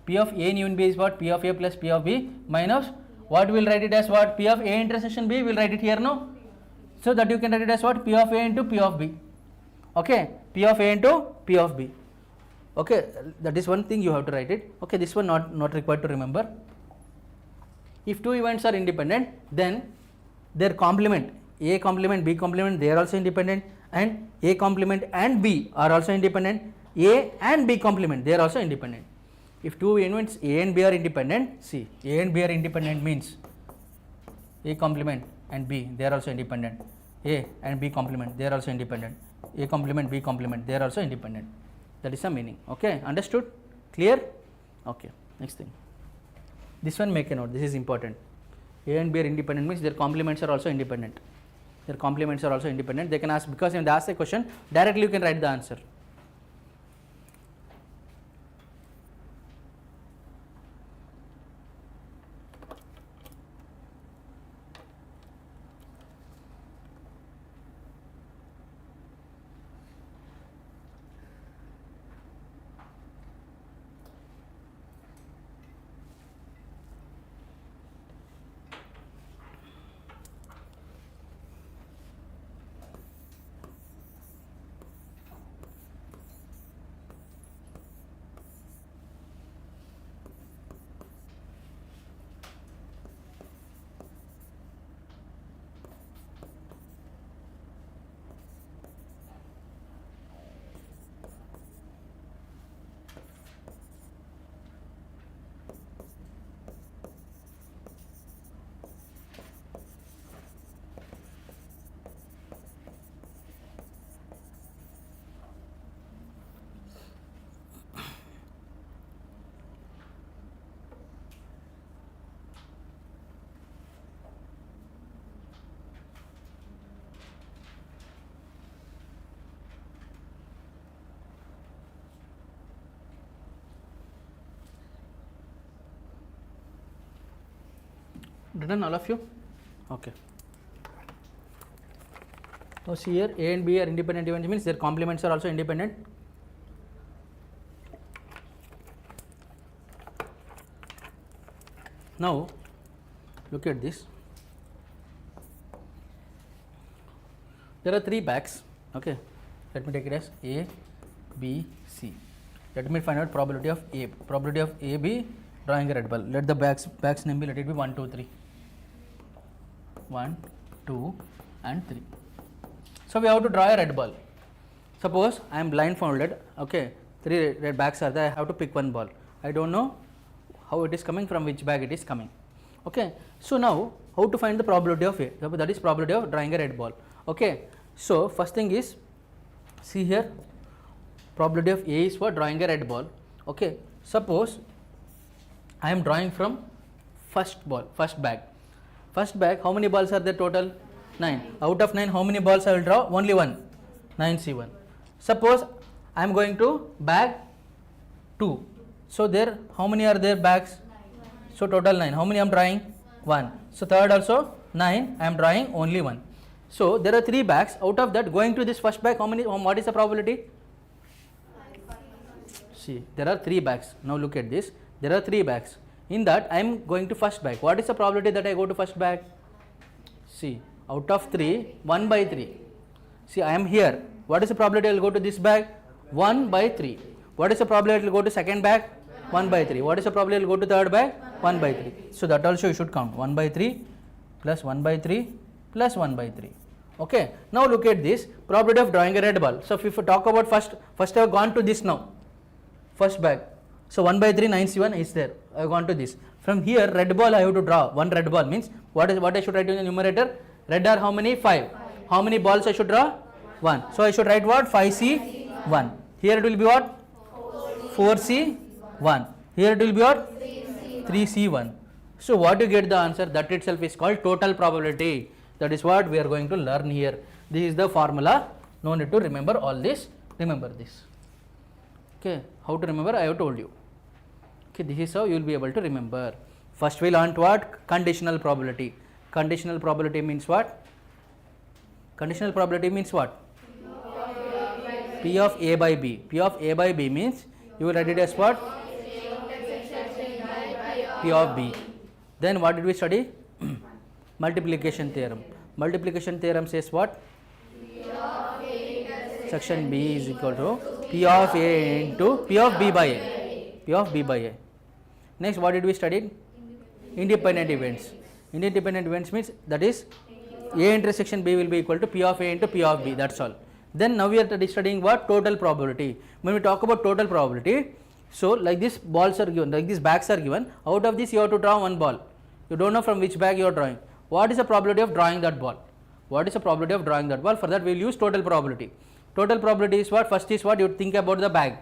P of A union B is what? P of A plus P of B minus what we will write it as what? P of A intersection B, we will write it here, no? So that you can write it as what? P of A into P of B. Okay, P of A into P of B. Okay, that is one thing you have to write it. Okay, this one not required to remember. If two events are independent, then their complement, A complement, B complement, they are also independent, and A complement and B are also independent. A and B complement, they are also independent. If two elements A and B are independent, see, A and B are independent means A complement and B, they are also independent. A and B complement, they are also independent. A complement, B complement, they are also independent. That is the meaning. Okay, understood? Clear? Okay, next thing. This one make a note, this is important. A and B are independent means their complements are also independent. Their complements are also independent. They can ask, because when they ask a question, directly you can write the answer. Written all of you? Okay. Now see here, A and B are independent events means their complements are also independent. Now look at this. There are three bags. Okay. Let me take it as A, B, C. Let me find out probability of A. Probability of A, B, drawing a red ball. Let the bags name be, let it be 1, 2, 3. 1, 2 and 3. So we have to draw a red ball. Suppose I am blindfolded, okay, 3 red bags are there, I have to pick one ball. I don't know how it is coming, from which bag it is coming. Okay. So now how to find the probability of A? That is probability of drawing a red ball. Okay. So first thing is, see here, probability of A is for drawing a red ball. Okay. Suppose I am drawing from first bag. First bag, how many balls are there total? 9. Out of 9, how many balls I will draw? Only one, 9C1. Suppose I am going to bag 2. So there, how many are there bags? So total 9. How many I am drawing? 1. So third also 9. I am drawing only 1. So there are 3 bags. Out of that, going to this first bag, how many? What is the probability? See, there are 3 bags. Now look at this. There are 3 bags. In that, I am going to first bag. What is the probability that I go to first bag? See, out of 3, 1 by 3. See, I am here. What is the probability I will go to this bag? 1 by 3. What is the probability I will go to second bag? 1 by 3. What is the probability I will go to third bag? 1 by 3. So that also you should count. 1 by 3 plus 1 by 3 plus 1 by 3. Okay. Now look at this. Probability of drawing a red ball. So if you talk about first I have gone to this now. First bag. So 1 by 3, 9C1 is there. I have gone to this. From here, red ball I have to draw. One red ball means what I should write in the numerator? Red are how many? 5. How many balls I should draw? 1. So I should write what? 5C1. Here it will be what? 4C1. Here it will be what? 3C1. So what you get the answer? That itself is called total probability. That is what we are going to learn here. This is the formula. No need to remember all this. Remember this. Okay. How to remember? I have told you. Okay. This is how you will be able to remember. First we learnt what? Conditional probability. Conditional probability means what? Conditional probability means what? P of A by B. P of A by B means you will write it as what? P of B. Then what did we study? Multiplication theorem. Multiplication theorem says what? Section B is equal to P of A into P of B by A. P of B by A. Next, what did we study? Independent events. Independent events means that is A intersection B will be equal to P of A into P of B, that's all. Then now we are studying what? Total probability. When we talk about total probability, so like this balls are given, like these bags are given, out of this you have to draw one ball. You don't know from which bag you are drawing. What is the probability of drawing that ball? What is the probability of drawing that ball? For that we will use total probability. Total probability is what? First is what? You think about the bag.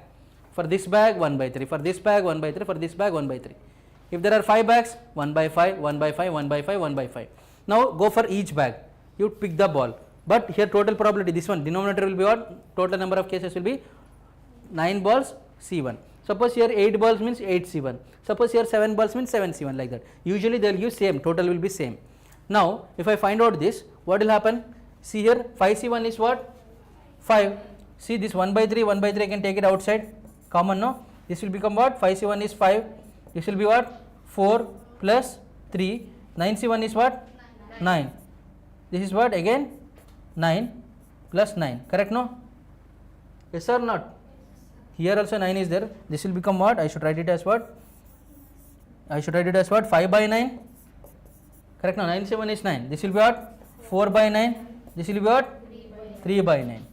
For this bag 1 by 3, for this bag 1 by 3, for this bag 1 by 3. If there are 5 bags, 1 by 5, 1 by 5, 1 by 5, 1 by 5. Now go for each bag. You pick the ball. But here total probability, this one denominator will be what? Total number of cases will be 9 balls C1. Suppose here 8 balls means 8 C1. Suppose here 7 balls means 7 C1, like that. Usually they will use same, total will be same. Now if I find out this, what will happen? See here 5 C1 is what? 5. See this 1 by 3, 1 by 3 I can take it outside. Common, no? This will become what? 5 C1 is 5. This will be what? 4 plus 3. 9 C1 is what? 9. This is what? Again 9 plus 9. Correct, no? Yes or not? Here also 9 is there. This will become what? I should write it as what? I should write it as what? 5 by 9. Correct, no? 9 7 is 9. This will be what? 4 by 9. This will be what? 3 by 9.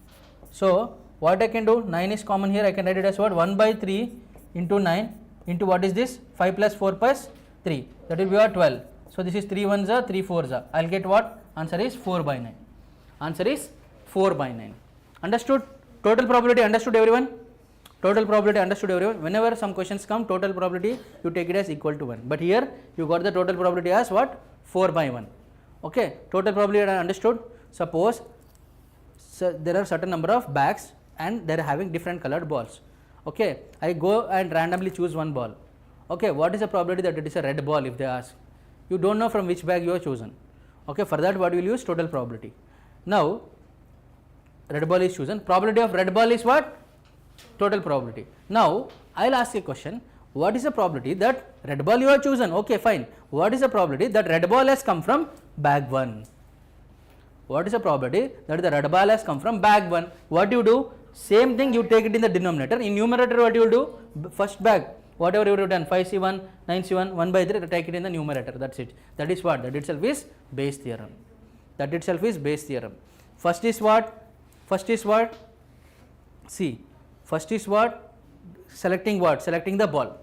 So what I can do? 9 is common here. I can write it as what? 1 by 3 into 9 into what is this? 5 plus 4 plus 3. That will be what? 12. So this is 3 1s are 3 4s are. I will get what? Answer is 4 by 9. Answer is 4 by 9. Understood? Total probability understood, everyone? Total probability understood, everyone? Whenever some questions come, total probability you take it as equal to 1. But here you got the total probability as what? 4 by 1. Okay, total probability understood. Suppose there are certain number of bags and they are having different colored balls. Okay, I go and randomly choose one ball. Okay, what is the probability that it is a red ball if they ask? You don't know from which bag you have chosen. Okay, for that what we will use? Total probability. Now red ball is chosen. Probability of red ball is what? Total probability. Now I will ask a question. What is the probability that red ball you have chosen? Okay, fine. What is the probability that red ball has come from bag 1? What is the probability that the red ball has come from bag 1? What do you do? Same thing, you take it in the denominator. In numerator what you will do? First bag, whatever you have done, 5 C1, 9 C1, 1 by 3, take it in the numerator. That's it. That is what? That itself is Bayes theorem. That itself is Bayes theorem. First is what? First is what? See, first is what? Selecting what? Selecting the ball.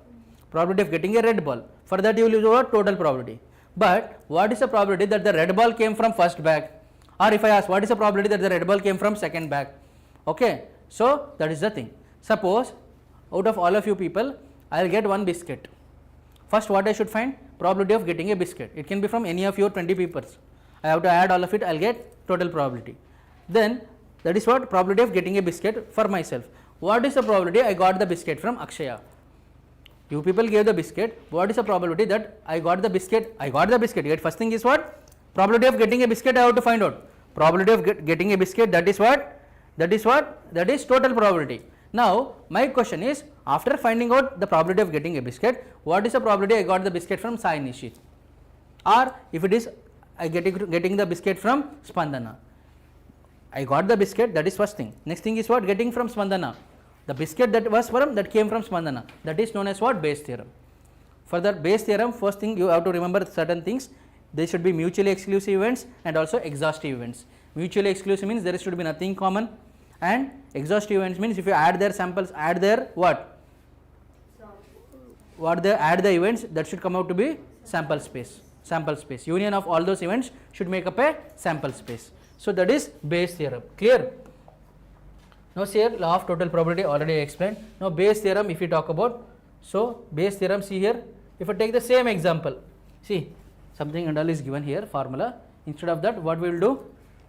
Probability of getting a red ball. For that you will use what? Total probability. But what is the probability that the red ball came from first bag? Or if I ask, what is the probability that the red ball came from second bag? Okay, so that is the thing. Suppose out of all of you people, I will get one biscuit. First what I should find? Probability of getting a biscuit. It can be from any of your 20 papers. I have to add all of it, I will get total probability. Then that is what? Probability of getting a biscuit for myself. What is the probability I got the biscuit from Akshaya? You people gave the biscuit. What is the probability that I got the biscuit? I got the biscuit. Yet first thing is what? Probability of getting a biscuit I have to find out. Probability of getting a biscuit, that is what? That is what? That is total probability. Now my question is, after finding out the probability of getting a biscuit, what is the probability I got the biscuit from Sai Nishit? Or if it is I getting the biscuit from Spandana. I got the biscuit, that is first thing. Next thing is what? Getting from Spandana. The biscuit that was from, that came from Spandana. That is known as what? Bayes theorem. For the Bayes theorem, first thing you have to remember certain things. They should be mutually exclusive events and also exhaustive events. Mutually exclusive means there should be nothing common, and exhaustive events means if you add their samples, add their what? What they add the events, that should come out to be sample space. Sample space. Union of all those events should make up a sample space. So that is Bayes theorem. Clear? Now see here, law of total probability already explained. Now Bayes theorem if we talk about, so Bayes theorem, see here, if I take the same example, see something and all is given here, formula. Instead of that, what we will do?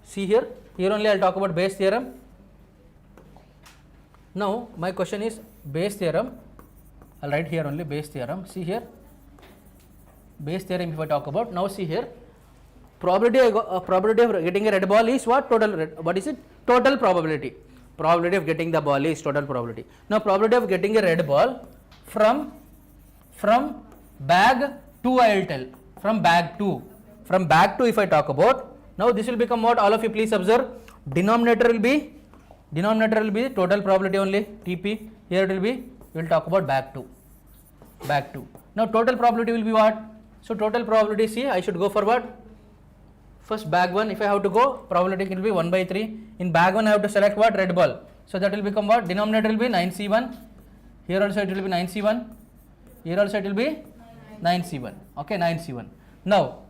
See here, here only I will talk about Bayes theorem. Now my question is Bayes theorem. I will write here only Bayes theorem. See here, Bayes theorem if I talk about. Now see here, probability of getting a red ball is what? What is it? Total probability. Probability of getting the ball is total probability. Now probability of getting a red ball from bag 2 I will tell. From bag 2. From bag 2 if I talk about, now this will become what? All of you please observe. Denominator will be total probability only, TP. Here it will be, we will talk about bag 2. Bag 2. Now total probability will be what? So total probability, see, I should go for what? First bag 1, if I have to go, probability will be 1 by 3. In bag 1 I have to select what? Red ball. So that will become what? Denominator will be 9C1. Here also it will be 9C1. Here also it will be 9C1. Okay, 9C1. Now,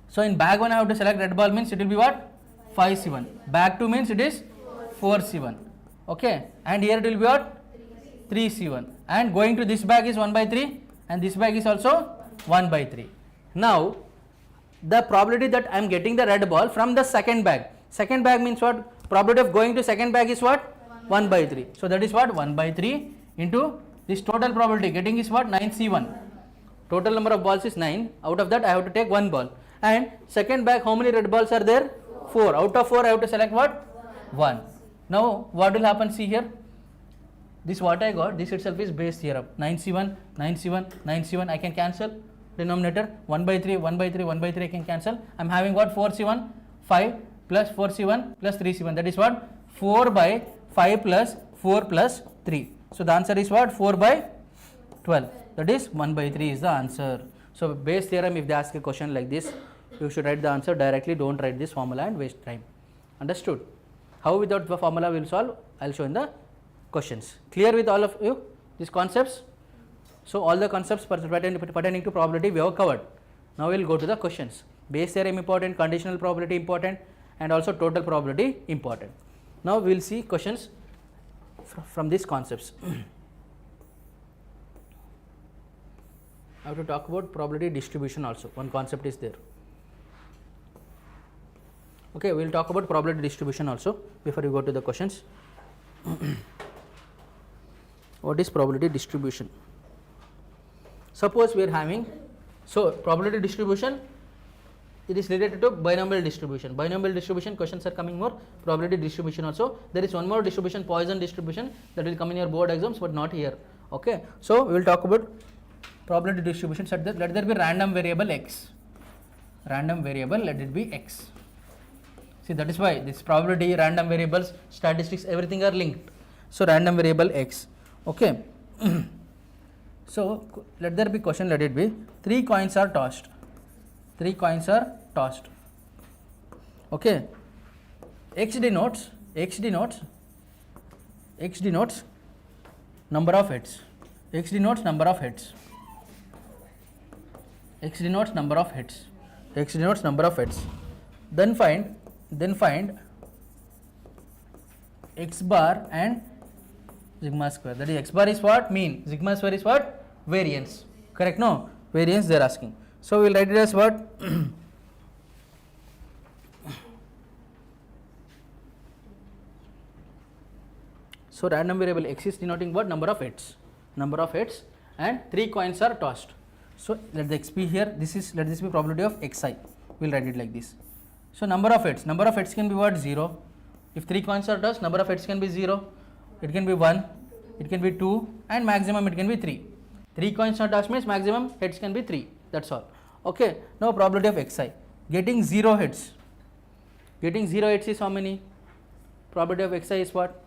so in bag 1 I have to select red ball, means it will be what? 5C1. Bag 2 means it is 4C1. Okay, and here it will be what? 3C1. And going to this bag is 1 by 3 and this bag is also 1 by 3. Now, the probability that I am getting the red ball from the second bag. Second bag means what? Probability of going to second bag is what? 1 by 3. So that is what? 1 by 3 into this total probability getting is what? 9C1. Total number of balls is 9. Out of that I have to take 1 ball. And second bag, how many red balls are there? 4. Out of 4 I have to select what? 1. Now what will happen? See here. This what I got, this itself is base theorem. 9C1, 9C1, 9C1, I can cancel. Denominator 1 by 3, 1 by 3, 1 by 3 I can cancel. I am having what? 4C1, 5 plus 4C1 plus 3C1. That is what? 4 by 5 plus 4 plus 3. So the answer is what? 4 by 12. That is 1 by 3 is the answer. So base theorem, if they ask a question like this, you should write the answer directly. Don't write this formula and waste time. Understood? How without the formula we will solve? I will show in the questions. Clear with all of you these concepts? So all the concepts pertaining to probability we have covered. Now we will go to the questions. Base theorem important, conditional probability important, and also total probability important. Now we will see questions from these concepts. I have to talk about probability distribution also. One concept is there. Okay, we will talk about probability distribution also before we go to the questions. What is probability distribution? Suppose we are having, so probability distribution, it is related to binomial distribution. Binomial distribution questions are coming more. Probability distribution also. There is one more distribution, Poisson distribution, that will come in your board exams, but not here. Okay, so we will talk about probability distribution. Let there be random variable x. Random variable, let it be x. See, that is why this probability, random variables, statistics, everything are linked. So random variable x. Okay. So let there be question, let it be 3 coins are tossed. 3 coins are tossed. Okay. X denotes number of heads. X denotes number of heads. X denotes number of heads. X denotes number of heads. Then find x bar and sigma square. That is, x bar is what? Mean. Sigma square is what? Variance. Correct? No? Variance they are asking. So we will write it as what? So random variable x is denoting what? Number of heads. Number of heads, and 3 coins are tossed. So let the x be here. Let this be probability of xi. We will write it like this. So number of heads. Number of heads can be what? 0. If 3 coins are tossed, number of heads can be 0. It can be 1. It can be 2, and maximum it can be 3. 3 coins are tossed means maximum heads can be 3. That's all. Okay. Now probability of xi. Getting 0 heads. Getting 0 heads is how many? Probability of xi is what?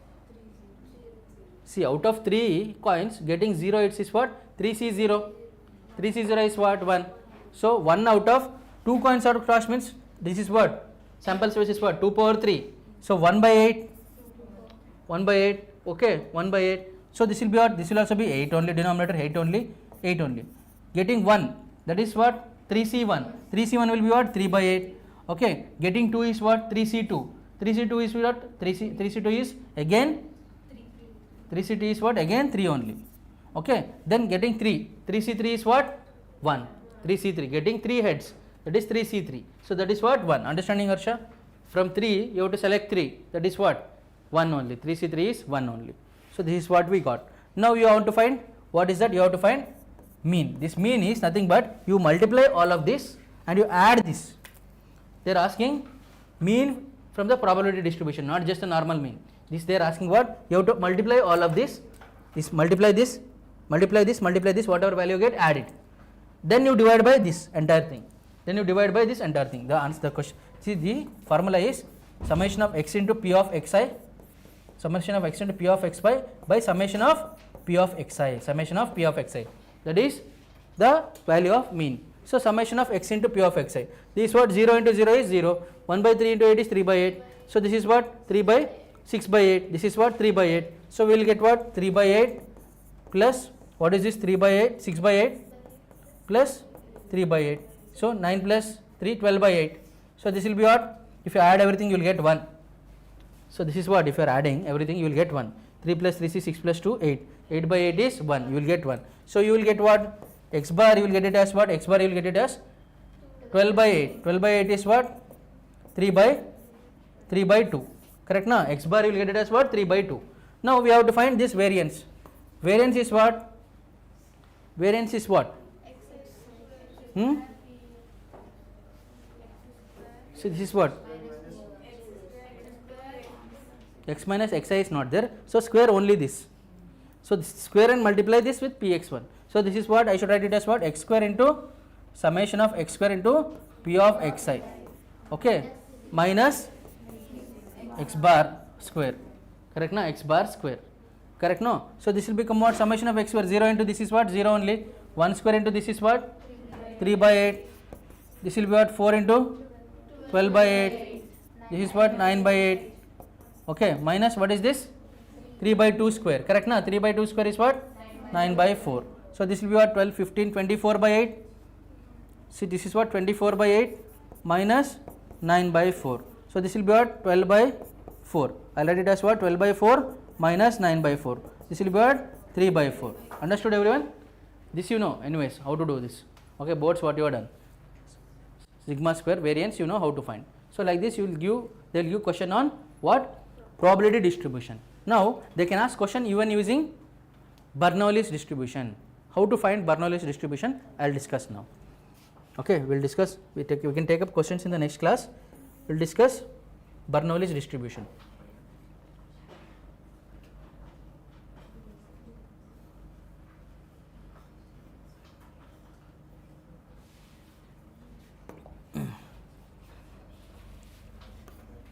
See, out of 3 coins, getting 0 heads is what? 3C0. 3C0 is what? 1. So 1 out of 2 coins are tossed means this is what? Sample space is what? 2 power 3. So 1 by 8. 1 by 8. Okay. 1 by 8. So this will be what? This will also be 8 only. Denominator 8 only. 8 only. Getting 1. That is what? 3C1. 3C1 will be what? 3 by 8. Okay. Getting 2 is what? 3C2. 3C2 is what? 3C2 is again 3C2 is what? Again 3 only. Okay. Then getting 3. 3C3 is what? 1. 3C3. Getting 3 heads. That is 3C3. So that is what? 1. Understanding, Harsha? From 3 you have to select 3. That is what? 1 only. 3C3 is 1 only. So this is what we got. Now you want to find, what is that? You have to find mean. This mean is nothing but you multiply all of this and you add this. They are asking mean from the probability distribution, not just a normal mean. This they are asking what? You have to multiply all of this. This multiply this, multiply this, multiply this, whatever value you get, add it. Then you divide by this entire thing. Then you divide by this entire thing. The answer the question. See, the formula is summation of x into p of xi, summation of x into p of xy by summation of p of xi, summation of p of xi. That is the value of mean. So summation of x into p of xi. This is what 0 into 0 is 0. 1 by 3 into 8 is 3 by 8. So this is what 3 by 6 by 8. This is what 3 by 8. So we will get what 3 by 8 plus what is this 3 by 8? 6 by 8 plus 3 by 8. So 9 plus 3 12 by 8. So this will be what? If you add everything you will get 1. So this is what if you are adding everything you will get 1. 3 plus 3 is 6 plus 2 8. 8 by 8 is 1. You will get 1. So you will get what? X bar you will get it as what? X bar you will get it as 12 by 8. 12 by 8 is what? 3 by 2. Correct na? X bar you will get it as what? 3 by 2. Now we have to find this variance. Variance is what? Variance is what? So this is what? X minus xi is not there. So square only this. So this square and multiply this with px1. So this is what I should write it as what? X square into summation of x square into p of xi. Okay. Minus x bar square. Correct na? X bar square. Correct no? So this will become what? Summation of x square. 0 into this is what? 0 only. 1 square into this is what? 3 by 8. This will be what? 4 into 12 by 8. This is what? 9 by 8. Okay. Minus what is this? 3 by 2 square. Correct na? 3 by 2 square is what? 9 by 4. So this will be what? 12, 15, 24 by 8. See this is what? 24 by 8 minus 9 by 4. So this will be what? 12 by 4. I will write it as what? 12 by 4 minus 9 by 4. This will be what? 3 by 4. Understood everyone? This you know anyways how to do this. Okay, boards what you have done. Sigma square variance you know how to find. So like this you will give, they will give question on what? Probability distribution. Now they can ask question even using Bernoulli's distribution. How to find Bernoulli's distribution I will discuss now. Okay, we will discuss, we can take up questions in the next class. We will discuss Bernoulli's distribution.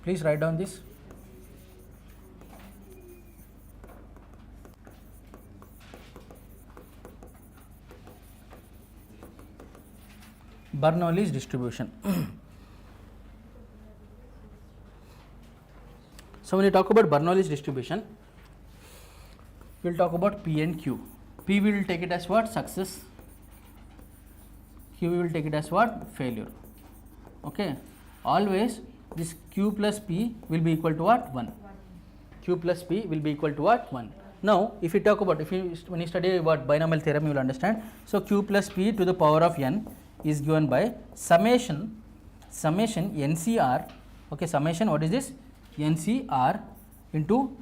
Please write down this. Bernoulli's distribution. So when you talk about Bernoulli's distribution, we will talk about P and Q. P we will take it as what? Success. Q we will take it as what? Failure. Okay. Always this Q plus P will be equal to what? 1. Q plus P will be equal to what? 1. Now if you talk about, when you study about binomial theorem you will understand. So Q plus P to the power of n is given by summation NCR. Okay, summation what is this? NCR into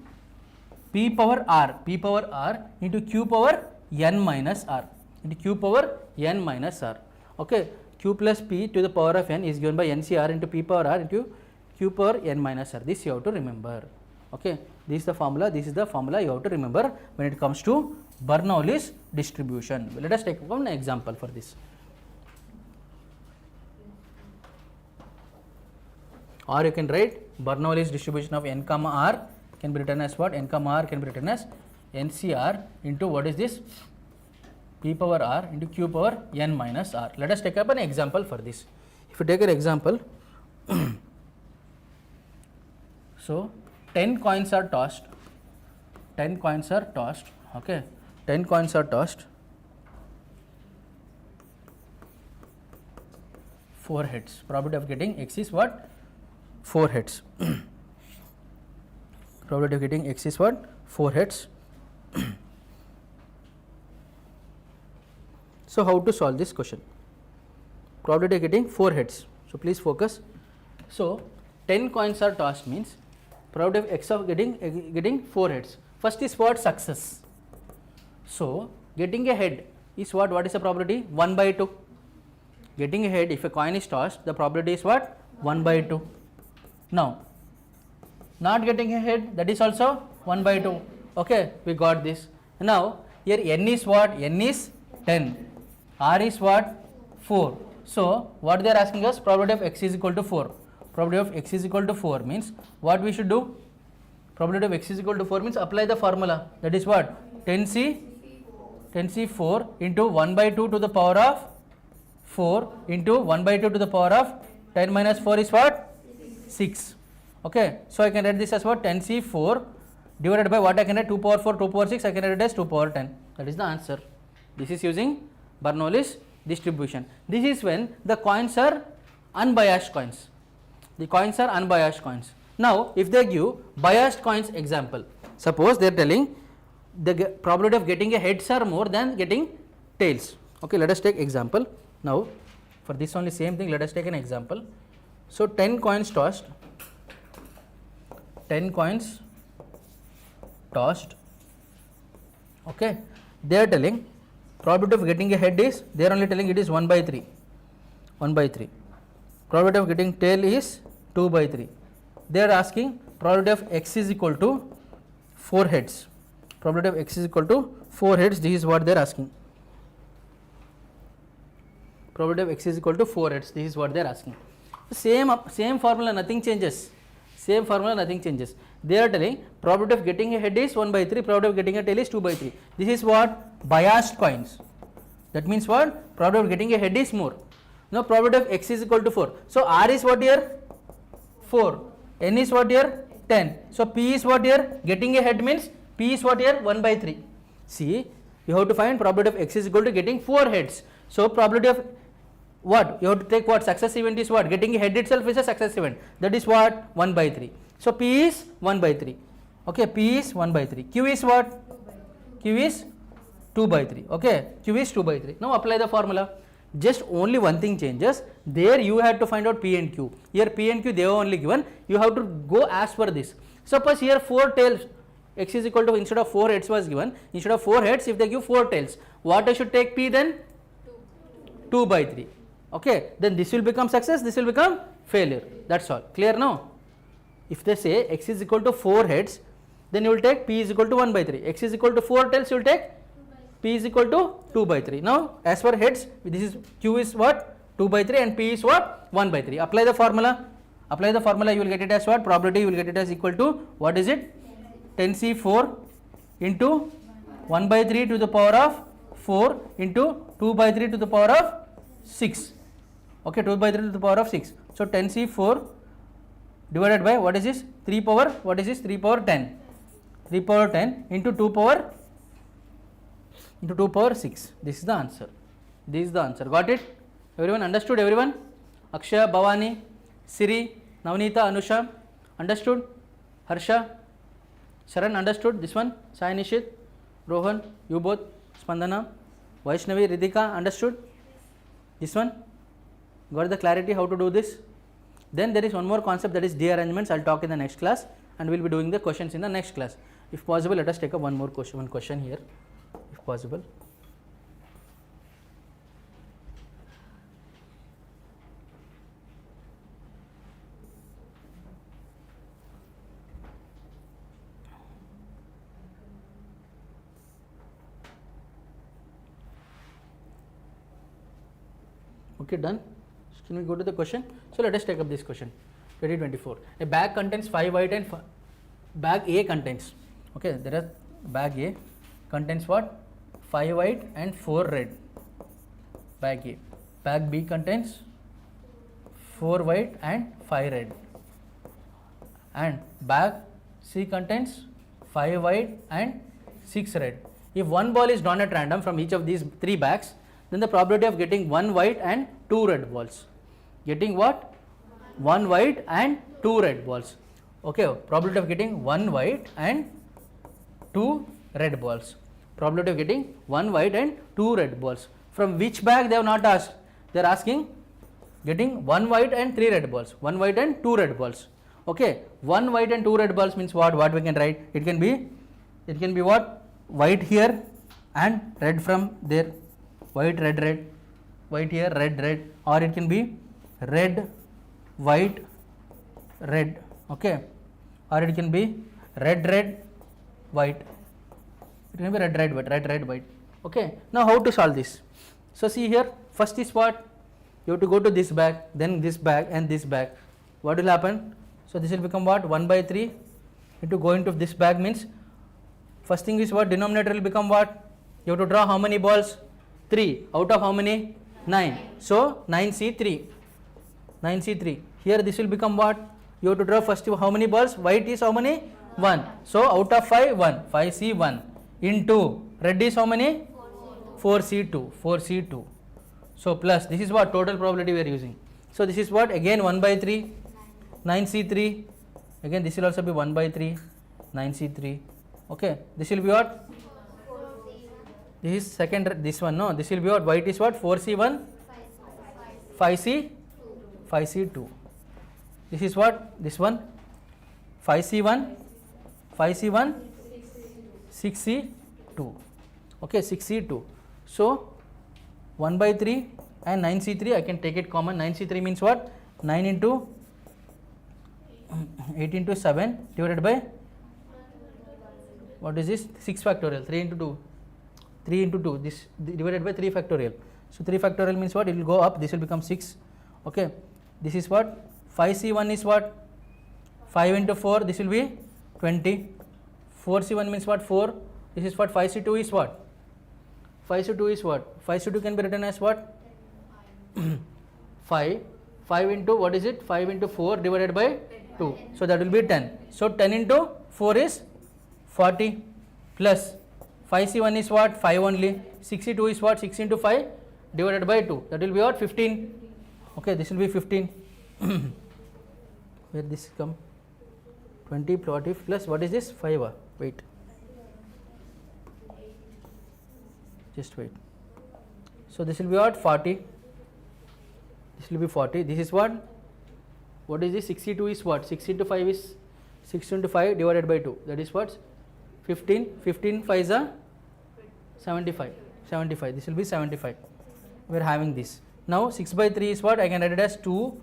P power R into Q power n minus R into Q power n minus R. Okay, Q plus P to the power of n is given by NCR into P power R into Q power n minus R. This you have to remember. Okay, this is the formula you have to remember when it comes to Bernoulli's distribution. Let us take one example for this. Or you can write Bernoulli's distribution of n comma r can be written as what? N comma r can be written as NCR into what is this? P power r into Q power n minus r. Let us take up an example for this. If you take an example, so 10 coins are tossed. 10 coins are tossed. Okay, 10 coins are tossed. 4 heads. Probability of getting x is what? 4 heads. Probability of getting x is what? 4 heads. So how to solve this question? Probability of getting 4 heads. So please focus. So 10 coins are tossed means probability of x of getting 4 heads. First is what? Success. So getting a head is what? What is the probability? 1 by 2. Getting a head, if a coin is tossed, the probability is what? 1 by 2. Now not getting a head, that is also 1 by 2. Okay, we got this. Now here n is what? N is 10. R is what? 4. So what they are asking us? Probability of x is equal to 4. Probability of x is equal to 4 means what we should do? Probability of x is equal to 4 means apply the formula, that is what? 10c 4 into 1 by 2 to the power of 4 into 1 by 2 to the power of 10 minus 4 is what? 6. Okay, so I can write this as what? 10C4 divided by what I can write? 2 power 4, 2 power 6, I can write it as 2 power 10. That is the answer. This is using Bernoulli's distribution. This is when the coins are unbiased coins. The coins are unbiased coins. Now, if they give biased coins example, suppose they are telling the probability of getting a heads are more than getting tails. Okay, let us take example. Now, for this only same thing, let us take an example. So, 10 coins tossed, 10 coins tossed. Okay, they are telling probability of getting a head is, they are only telling it is 1 by 3, 1 by 3. Probability of getting tail is 2 by 3. They are asking probability of x is equal to 4 heads. Probability of x is equal to 4 heads. This is what they are asking. Probability of x is equal to 4 heads. This is what they are asking. Same formula, nothing changes. Same formula, nothing changes. They are telling probability of getting a head is 1 by 3. Probability of getting a tail is 2 by 3. This is what? Biased coins. That means what? Probability of getting a head is more. Now probability of x is equal to 4. So r is what here? 4. N is what here? 10. So p is what here? Getting a head means p is what here? 1 by 3. See, you have to find probability of x is equal to getting 4 heads. So probability of what? You have to take what? Success event is what? Getting a head itself is a success event. That is what? 1 by 3. So p is 1 by 3. Okay, p is 1 by 3. Q is what? Q is 2 by 3. Okay, Q is 2 by 3. Now apply the formula. Just only one thing changes. There you had to find out P and Q. Here P and Q they are only given. You have to go as per this. Suppose here 4 tails, x is equal to, instead of 4 heads was given, instead of 4 heads, if they give 4 tails, what I should take P then? 2 by 3. Okay, then this will become success, this will become failure. That's all. Clear now? If they say x is equal to 4 heads, then you will take P is equal to 1 by 3. X is equal to 4 tails, you will take P is equal to 2 by 3. Now, as per heads, this is Q is what? 2 by 3 and P is what? 1 by 3. Apply the formula. Apply the formula, you will get it as what? Probability, you will get it as equal to, what is it? 10C4 into 1 by 3 to the power of 4 into 2 by 3 to the power of 6. Okay, 2 by 3 to the power of 6. So, 10C4 divided by, what is this? 3 power, what is this? 3 power 10. 3 power 10 into 2 power 6. This is the answer. This is the answer. Got it? Everyone understood? Everyone? Akshaya, Bhavani, Siri, Navneeta, Anusha, understood? Harsha, Sharan, understood? This one? Sai Nishit, Rohan, you both, Spandana, Vaishnavi, Ridhika, understood? This one? Got the clarity how to do this? Then there is one more concept, that is D arrangements. I will talk in the next class and we will be doing the questions in the next class. If possible, let us take up one question here, if possible. Okay, done. Can we go to the question? So let us take up this question. 2024. A bag contains 5 white and bag A contains. Okay, there are bag A contains what? 5 white and 4 red. Bag A. Bag B contains 4 white and 5 red. And bag C contains 5 white and 6 red. If one ball is drawn at random from each of these 3 bags, then the probability of getting 1 white and 2 red balls. Getting what? 1 white and 2 red balls. Okay, probability of getting 1 white and 2 red balls. Probability of getting 1 white and 2 red balls. From which bag they have not asked? They are asking getting 1 white and 3 red balls. 1 white and 2 red balls. Okay, 1 white and 2 red balls means what? What we can write? It can be what? White here and red from there. White, red, red. White here, red, red. Or it can be red, white, red. Okay. Or it can be red, red, white. It can be red, red, white, red, red, white. Okay. Now how to solve this? So see here, first is what? You have to go to this bag, then this bag and this bag. What will happen? So this will become what? 1 by 3 into go into this bag means, first thing is what? Denominator will become what? You have to draw how many balls? 3. Out of how many? 9. So 9C3. 9C3. Here this will become what? You have to draw first how many balls? White is how many? 1. So out of 5, 1. 5C1 into red is how many? 4C2. 4C2. So plus this is what total probability we are using. So this is what? Again 1 by 3. 9C3. Again this will also be 1 by 3. 9C3. Okay. This will be what? This is second, this one, no, this will be what? White is what? 4C1, 5C2. This is what? This one, 5C1, 6C2. Okay, 6C2. So 1 by 3 and 9C3, I can take it common. 9C3 means what? 9 into 8 into 7 divided by, what is this? 6 factorial, 3 into 2. 3 into 2, this divided by 3 factorial. So 3 factorial means what? It will go up, this will become 6. Okay. This is what? 5C1 is what? 5 into 4, this will be 20. 4C1 means what? 4. This is what? 5C2 is what? 5C2 is what? 5C2 can be written as what? 5. 5 into, what is it? 5 into 4 divided by 2. So that will be 10. So 10 into 4 is 40 plus 5C1 is what? 5 only. 6C2 is what? 6 into 5 divided by 2. That will be what? 15. Okay, this will be 15. Where this come? 20 40 plus what is this? 5. Wait. Just wait. So this will be what? 40. This will be 40. This is what? What is this? 62 is what? 6 into 5 is 6 into 5 divided by 2. That is what? 15. 15 5 is a 75. 75. This will be 75. We are having this. Now 6 by 3 is what? I can write it as 2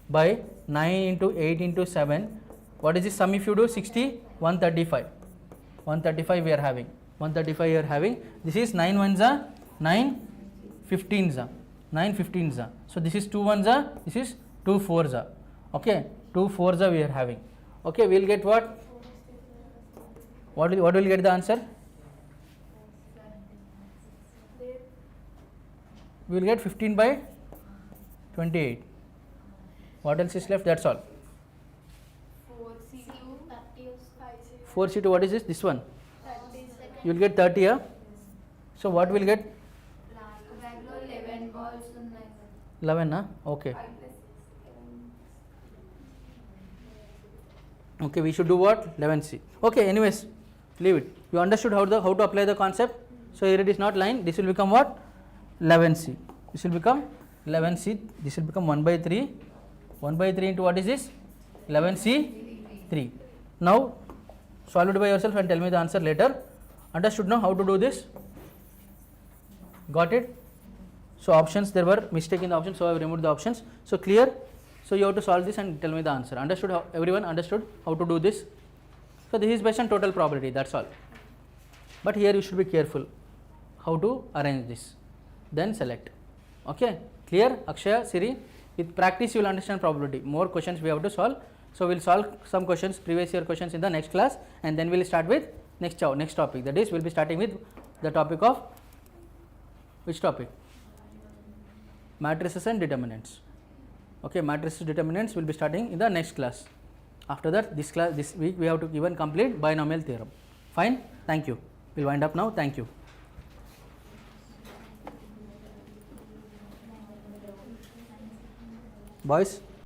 by 9 into 8 into 7. What is this sum if you do? 60. 135. 135 we are having. 135 we are having. This is 9 ones are 9 15s are 9 15s are. So this is 2 ones are. This is 2 4s are. Okay. 2 4s are we are having. Okay. We will get what? What will get the answer? We will get 15 by 28. What else is left? That's all. 4C2, what is this? This one. You will get 30 here. So what will get? 11, huh? Okay. Okay, we should do what? 11C. Okay, anyways, leave it. You understood how to apply the concept. So here it is not line. This will become what? 11C. This will become 11C. This will become 1 by 3. 1 by 3 into what is this? 11C3. Now solve it by yourself and tell me the answer later. Understood now how to do this? Got it? So options, there were mistake in the options, so I have removed the options. So clear? So you have to solve this and tell me the answer. Understood? How everyone understood how to do this? So this is based on total probability, that's all. But here you should be careful how to arrange this. Then select. Okay? Clear? Akshaya, Siri? With practice you will understand probability. More questions we have to solve. So we will solve some questions, previous year questions in the next class, and then we will start with next topic. That is, we will be starting with the topic of which topic? Matrices and determinants. Okay, matrices determinants will be starting in the next class. After that, this week we have to even complete binomial theorem. Fine? Thank you. We will wind up now. Thank you. Boys.